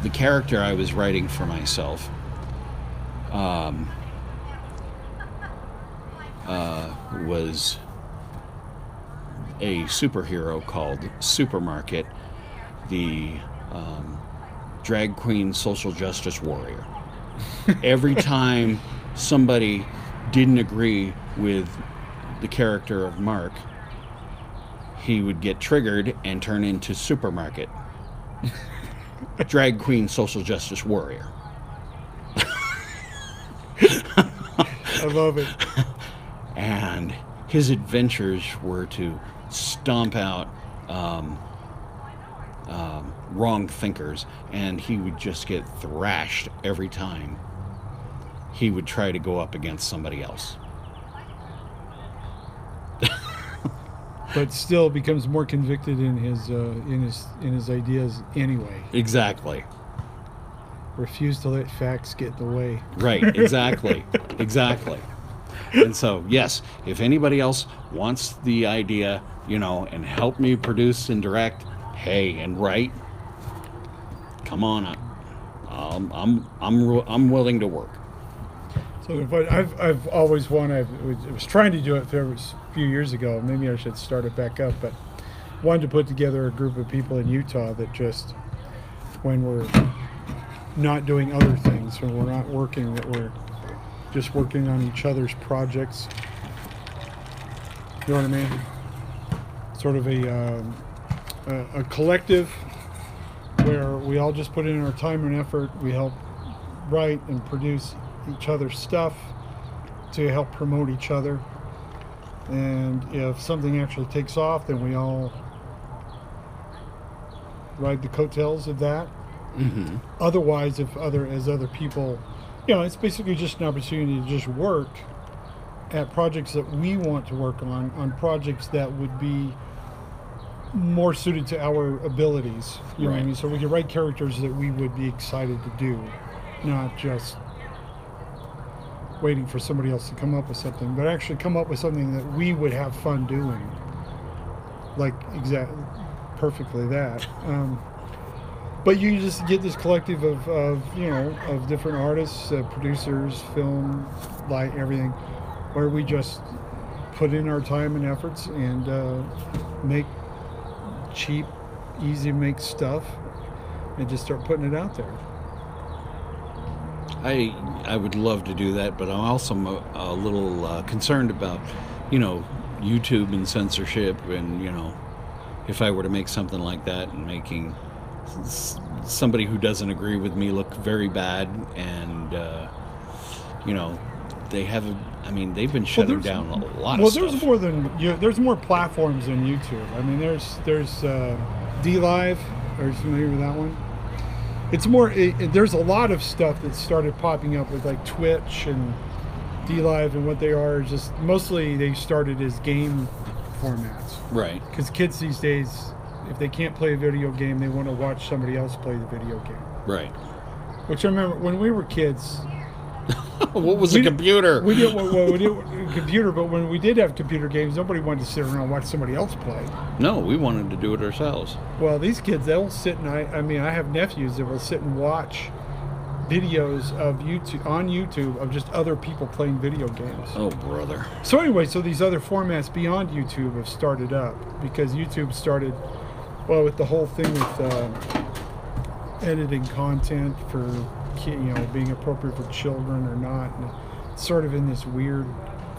the character I was writing for myself was a superhero called Supermarket, the drag queen social justice warrior. Every time somebody didn't agree with the character of Mark, he would get triggered and turn into Supermarket, drag queen social justice warrior. I love it. And his adventures were to stomp out wrong thinkers, and he would just get thrashed every time he would try to go up against somebody else. But still becomes more convicted in his ideas anyway. Exactly. Refuse to let facts get in the way. Right, exactly. Exactly. And so, yes, if anybody else wants the idea, and help me produce and direct, hey, and write, come on up. I'm willing to work. So I've always wanted. I was trying to do it a few years ago. Maybe I should start it back up, but wanted to put together a group of people in Utah that just, when we're not doing other things, when we're not working, that we're just working on each other's projects. You know what I mean? Sort of a collective where we all just put in our time and effort. We help write and produce each other's stuff to help promote each other. And if something actually takes off, then we all ride the coattails of that. Mm-hmm. Otherwise, as other people, it's basically just an opportunity to just work at projects that we want to work on projects that would be more suited to our abilities. You know what I mean? So we can write characters that we would be excited to do, not just waiting for somebody else to come up with something, but actually come up with something that we would have fun doing. Like perfectly that. But you just get this collective of different artists, producers, film, light, everything, where we just put in our time and efforts and make cheap, easy to make stuff and just start putting it out there. I would love to do that, but I'm also a little concerned about, YouTube and censorship, and if I were to make something like that and making somebody who doesn't agree with me look very bad, and they've been shutting down a lot of stuff. There's more platforms than YouTube. I mean, there's DLive. Are you familiar with that one? It's more. There's a lot of stuff that started popping up with like Twitch and DLive, and what they are is just mostly they started as game formats. Right. Because kids these days, if they can't play a video game, they want to watch somebody else play the video game. Right. Which I remember when we were kids. What was a computer? We didn't a computer, but when we did have computer games, nobody wanted to sit around and watch somebody else play. No, we wanted to do it ourselves. Well, these kids, they'll sit and I have nephews that will sit and watch videos of YouTube of just other people playing video games. Oh, brother. So anyway, these other formats beyond YouTube have started up because YouTube started, with the whole thing with editing content for being appropriate for children or not. And sort of in this weird,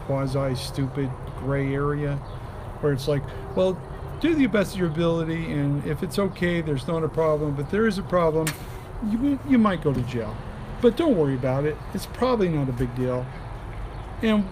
quasi-stupid gray area where it's like, well, do the best of your ability, and if it's okay, there's not a problem. But there is a problem, you might go to jail. But don't worry about it. It's probably not a big deal. And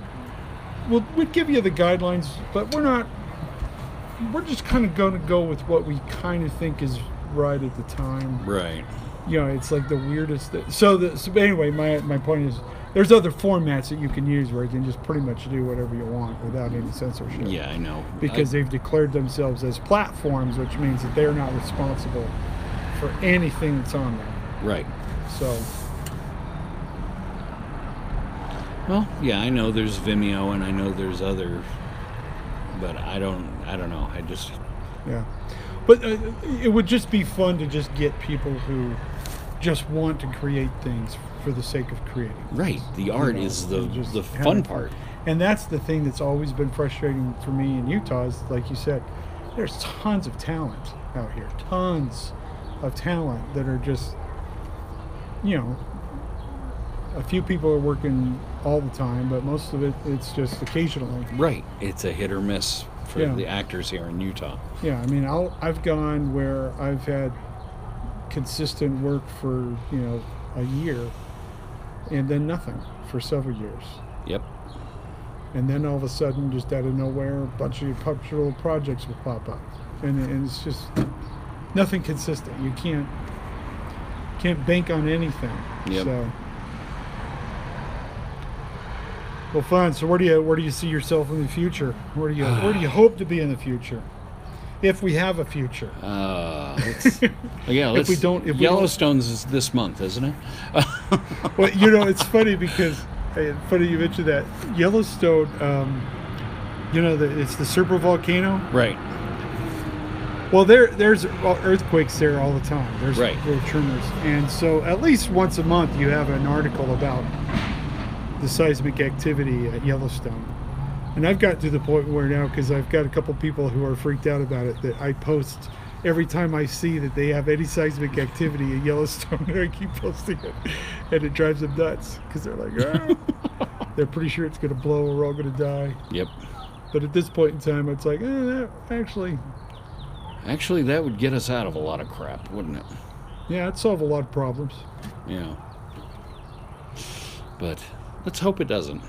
we'd give you the guidelines, but we're just kind of going to go with what we kind of think is right at the time. Right. You know, it's like the weirdest thing. So anyway, my point is, there's other formats that you can use where you can just pretty much do whatever you want without any censorship. Yeah, I know. Because they've declared themselves as platforms, which means that they're not responsible for anything that's on there. Right. So. Well, yeah, I know there's Vimeo, and I know there's other, but I don't know. I just. Yeah. But it would just be fun to just get people who just want to create things for the sake of creating. Right. The art is the fun part. And that's the thing that's always been frustrating for me in Utah is, like you said, there's tons of talent out here. Tons of talent that are just, a few people are working all the time, but most of it's just occasionally. Right. It's a hit or miss for the actors here in Utah. Yeah, I mean, I've gone where I've had consistent work for, a year, and then nothing for several years. Yep. And then all of a sudden, just out of nowhere, a bunch of cultural projects will pop up. And it's just nothing consistent. You can't bank on anything. Yep. So. Well, fun. So where do you see yourself in the future? Where do you hope to be in the future, if we have a future? If we don't, Yellowstone's is this month, isn't it? Well, it's funny because funny you mentioned that Yellowstone. It's the super volcano. Right. Well, there's earthquakes there all the time. There's little tremors, and so at least once a month you have an article about the seismic activity at Yellowstone. And I've got to the point where now, because I've got a couple people who are freaked out about it, that I post every time I see that they have any seismic activity at Yellowstone, and I keep posting it, and it drives them nuts because they're like, they're pretty sure it's going to blow or we're all going to die. Yep. But at this point in time, it's like, actually that would get us out of a lot of crap, wouldn't it? Yeah, it'd solve a lot of problems. Yeah. But let's hope it doesn't.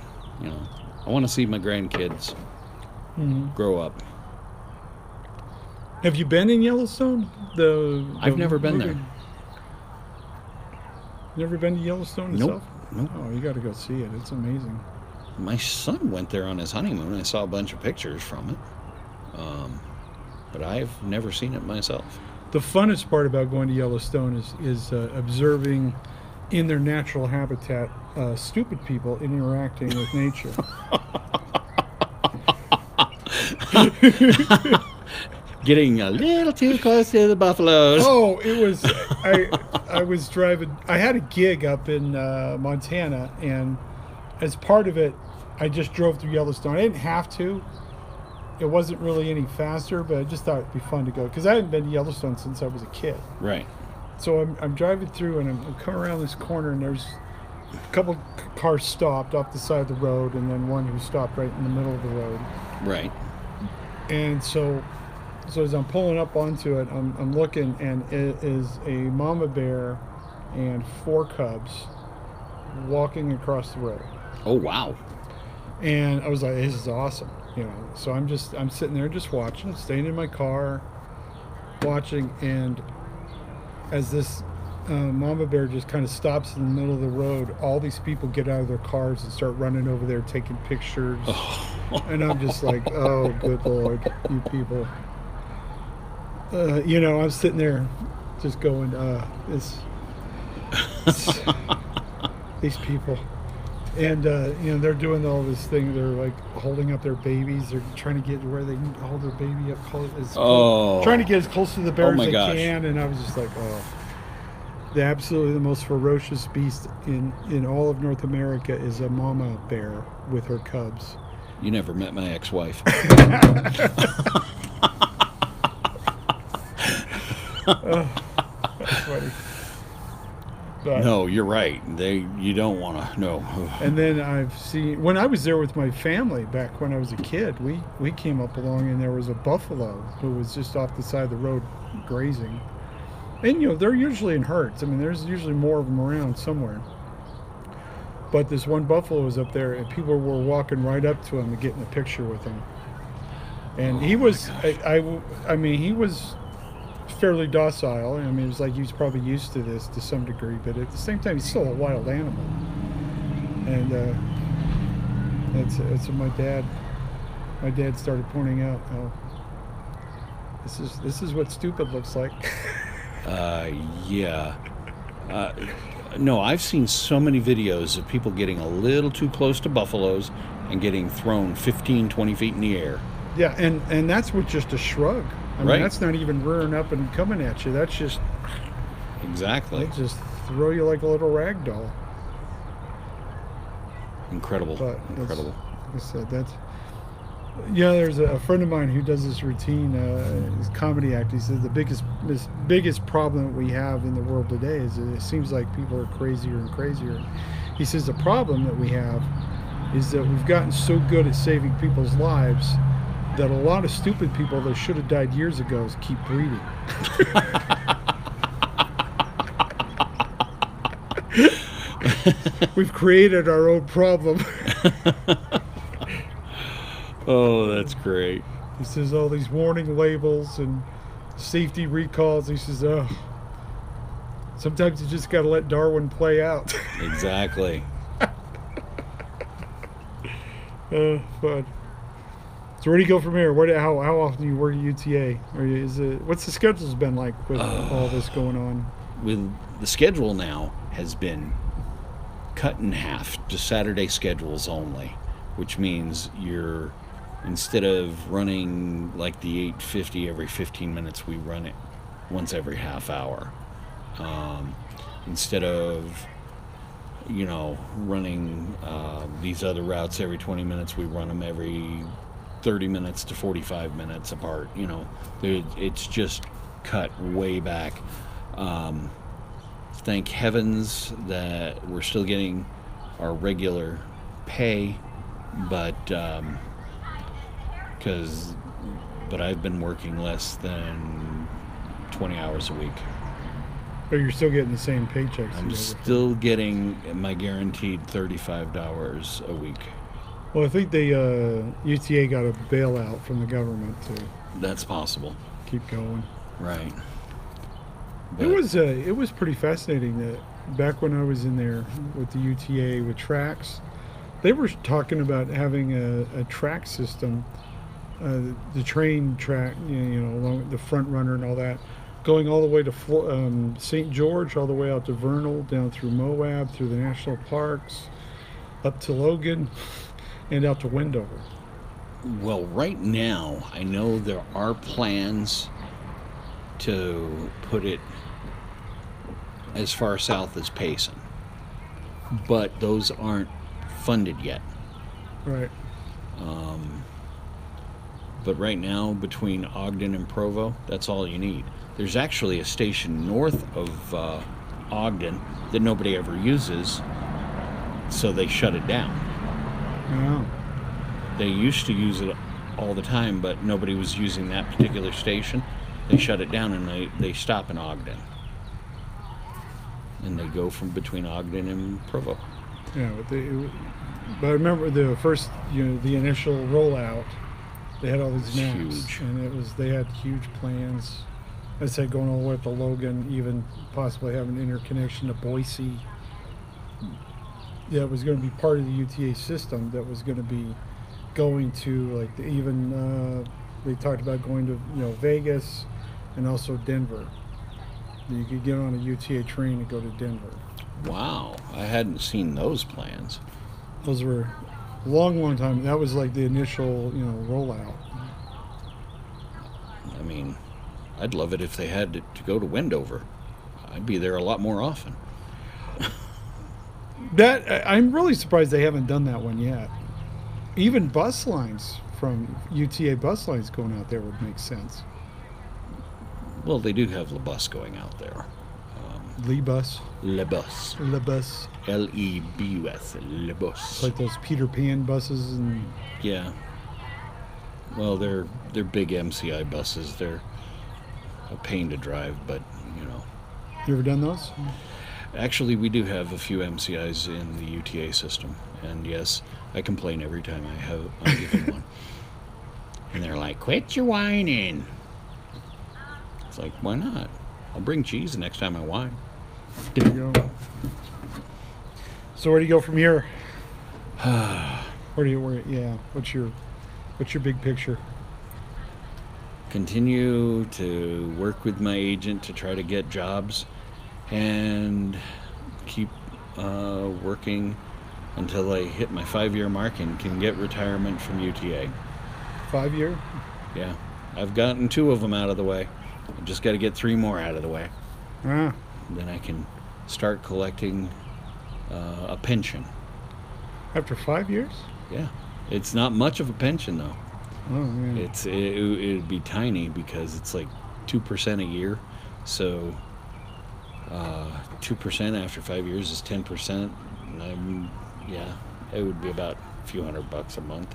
I want to see my grandkids grow up. Have you been in Yellowstone? I've never been there. Never been to Yellowstone itself? Nope. Oh, you got to go see it. It's amazing. My son went there on his honeymoon. I saw a bunch of pictures from it. But I've never seen it myself. The funnest part about going to Yellowstone is observing in their natural habitat stupid people interacting with nature. Getting a little too close to the buffaloes. Oh, it was. I was driving. I had a gig up in Montana, and as part of it, I just drove through Yellowstone. I didn't have to. It wasn't really any faster, but I just thought it'd be fun to go because I hadn't been to Yellowstone since I was a kid. Right. So I'm driving through, and I'm coming around this corner, and there's a couple cars stopped off the side of the road, and then one who stopped right in the middle of the road. Right. And so as I'm pulling up onto it, I'm looking, and it is a mama bear and 4 cubs walking across the road. Oh, wow. And I was like, this is awesome. So I'm sitting there just watching, staying in my car, watching, and as this mama bear just kind of stops in the middle of the road, all these people get out of their cars and start running over there taking pictures. Oh. And I'm just like, oh, good Lord, you people. I'm sitting there just going, these people. And, they're doing all this thing. They're like holding up their babies. They're trying to get where they can hold their baby up close. Trying to get as close to the bear as they can. And I was just like, absolutely the most ferocious beast in all of North America is a mama bear with her cubs. You never met my ex-wife. That's funny. But, No, you're right. You don't want to. No. and then I've seen, when I was there with my family back when I was a kid, we came up along and there was a buffalo who was just off the side of the road grazing. And they're usually in herds. I mean, there's usually more of them around somewhere. But this one buffalo was up there, and people were walking right up to him and getting a picture with him. And he was, I mean, he was fairly docile. I mean, it was like he was probably used to this to some degree, but at the same time, he's still a wild animal. And that's what my dad started pointing out. Oh, this is what stupid looks like. Yeah. No, I've seen so many videos of people getting a little too close to buffaloes and getting thrown 15, 20 feet in the air. Yeah, and that's with just a shrug. I mean, that's not even rearing up and coming at you. That's just... Exactly. They just throw you like a little rag doll. Incredible. But Incredible. Like I said, that's... Yeah, there's a friend of mine who does this routine, his comedy act. He says the biggest problem that we have in the world today is it seems like people are crazier and crazier. He says the problem that we have is that we've gotten so good at saving people's lives that a lot of stupid people that should have died years ago keep breeding. We've created our own problem. Oh, that's great. He says all these warning labels and safety recalls. He says, oh, sometimes you just got to let Darwin play out. Exactly. Fun. So where do you go from here? How often do you work at UTA? What's the schedule's been like with all this going on? With the schedule now has been cut in half to Saturday schedules only, which means instead of running like the 850 every 15 minutes, we run it once every half hour. Instead of running these other routes every 20 minutes, we run them every 30 minutes to 45 minutes apart. It's just cut way back. Thank heavens that we're still getting our regular pay, but I've been working less than 20 hours a week. But you're still getting the same paychecks. I'm still getting my guaranteed $35 a week. Well, I think UTA got a bailout from the government to... That's possible. Keep going. Right. But it was pretty fascinating that back when I was in there with the UTA with tracks, they were talking about having a track system, the train track, along the front runner and all that, going all the way to St. George, all the way out to Vernal, down through Moab, through the national parks, up to Logan, and out to Wendover. Well, right now, I know there are plans to put it as far south as Payson, but those aren't funded yet. Right. But right now, between Ogden and Provo, that's all you need. There's actually a station north of Ogden that nobody ever uses, so they shut it down. Oh. They used to use it all the time, but nobody was using that particular station. They shut it down, and they stop in Ogden. And they go from between Ogden and Provo. Yeah, but I remember the first, the initial rollout, they had all these maps, huge. And they had huge plans. I said going all the way up to Logan, even possibly having an interconnection to Boise. Yeah, it was going to be part of the UTA system that was going to be going to they talked about going to Vegas and also Denver. You could get on a UTA train and go to Denver. Wow, I hadn't seen those plans. Those were a long time. That was like the initial rollout. I mean, I'd love it if they had to go to Wendover. I'd be there a lot more often. I'm really surprised they haven't done that one yet. Even bus lines from UTA bus lines going out there would make sense. Well, they do have the bus going out there. Lebus. Le bus. Lebus. Lebus. Le It's bus. like those Peter Pan buses and Yeah. Well, they're big MCI buses. They're a pain to drive, but you know. you ever done those? Actually, we do have a few MCIs in the UTA system, and yes, I complain every time I'm given one. And they're like, "Quit your whining." It's like, why not? I'll bring cheese the next time I whine. There you go. So where do you go from here? What's your big picture? Continue to work with my agent to try to get jobs, and keep working until I hit my 5-year mark and can get retirement from UTA. 5 year? Yeah, I've gotten 2 of them out of the way. I just got to get 3 more out of the way. Ah, Then I can start collecting a pension. after 5 years? Yeah, it's not much of a pension though. Oh man. It'd be tiny because it's like 2% a year. So 2% after 5 years is 10%. Yeah, it would be about a few $100 a month.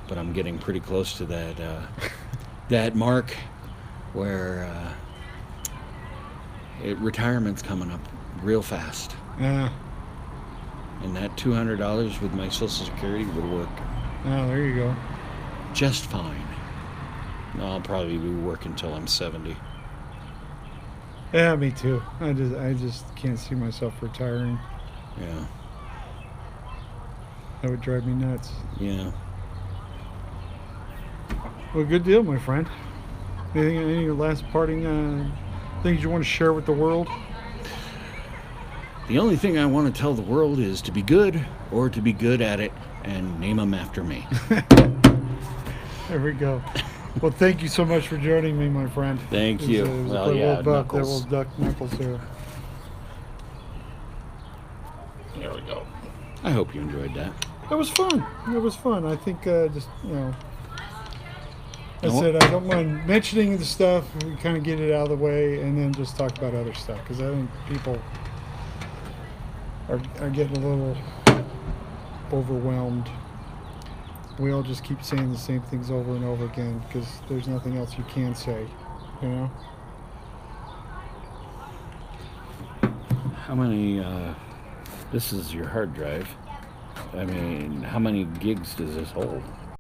But I'm getting pretty close to that mark where retirement's coming up real fast. And that $200 with my Social Security would work Oh, there you go. just fine. I'll probably be working till I'm 70. Yeah, me too. I just can't see myself retiring. Yeah, That would drive me nuts. yeah. Well, good deal, my friend. Any last parting things you want to share with the world? The only thing I want to tell the world is to be good or to be good at it, and name them after me. There we go. Well, thank you so much for joining me, my friend. Thank you. It was Well, a yeah, little buck, that Knuckles. little duck Knuckles there. There we go. I hope you enjoyed that. It was fun. It was fun. I think just, I No. said I don't mind mentioning the stuff. We kind of get it out of the way and then just talk about other stuff because I think people are getting a little overwhelmed. We all just keep saying the same things over and over again because there's nothing else you can say, you know? How many, this is your hard drive. I mean, how many gigs does this hold?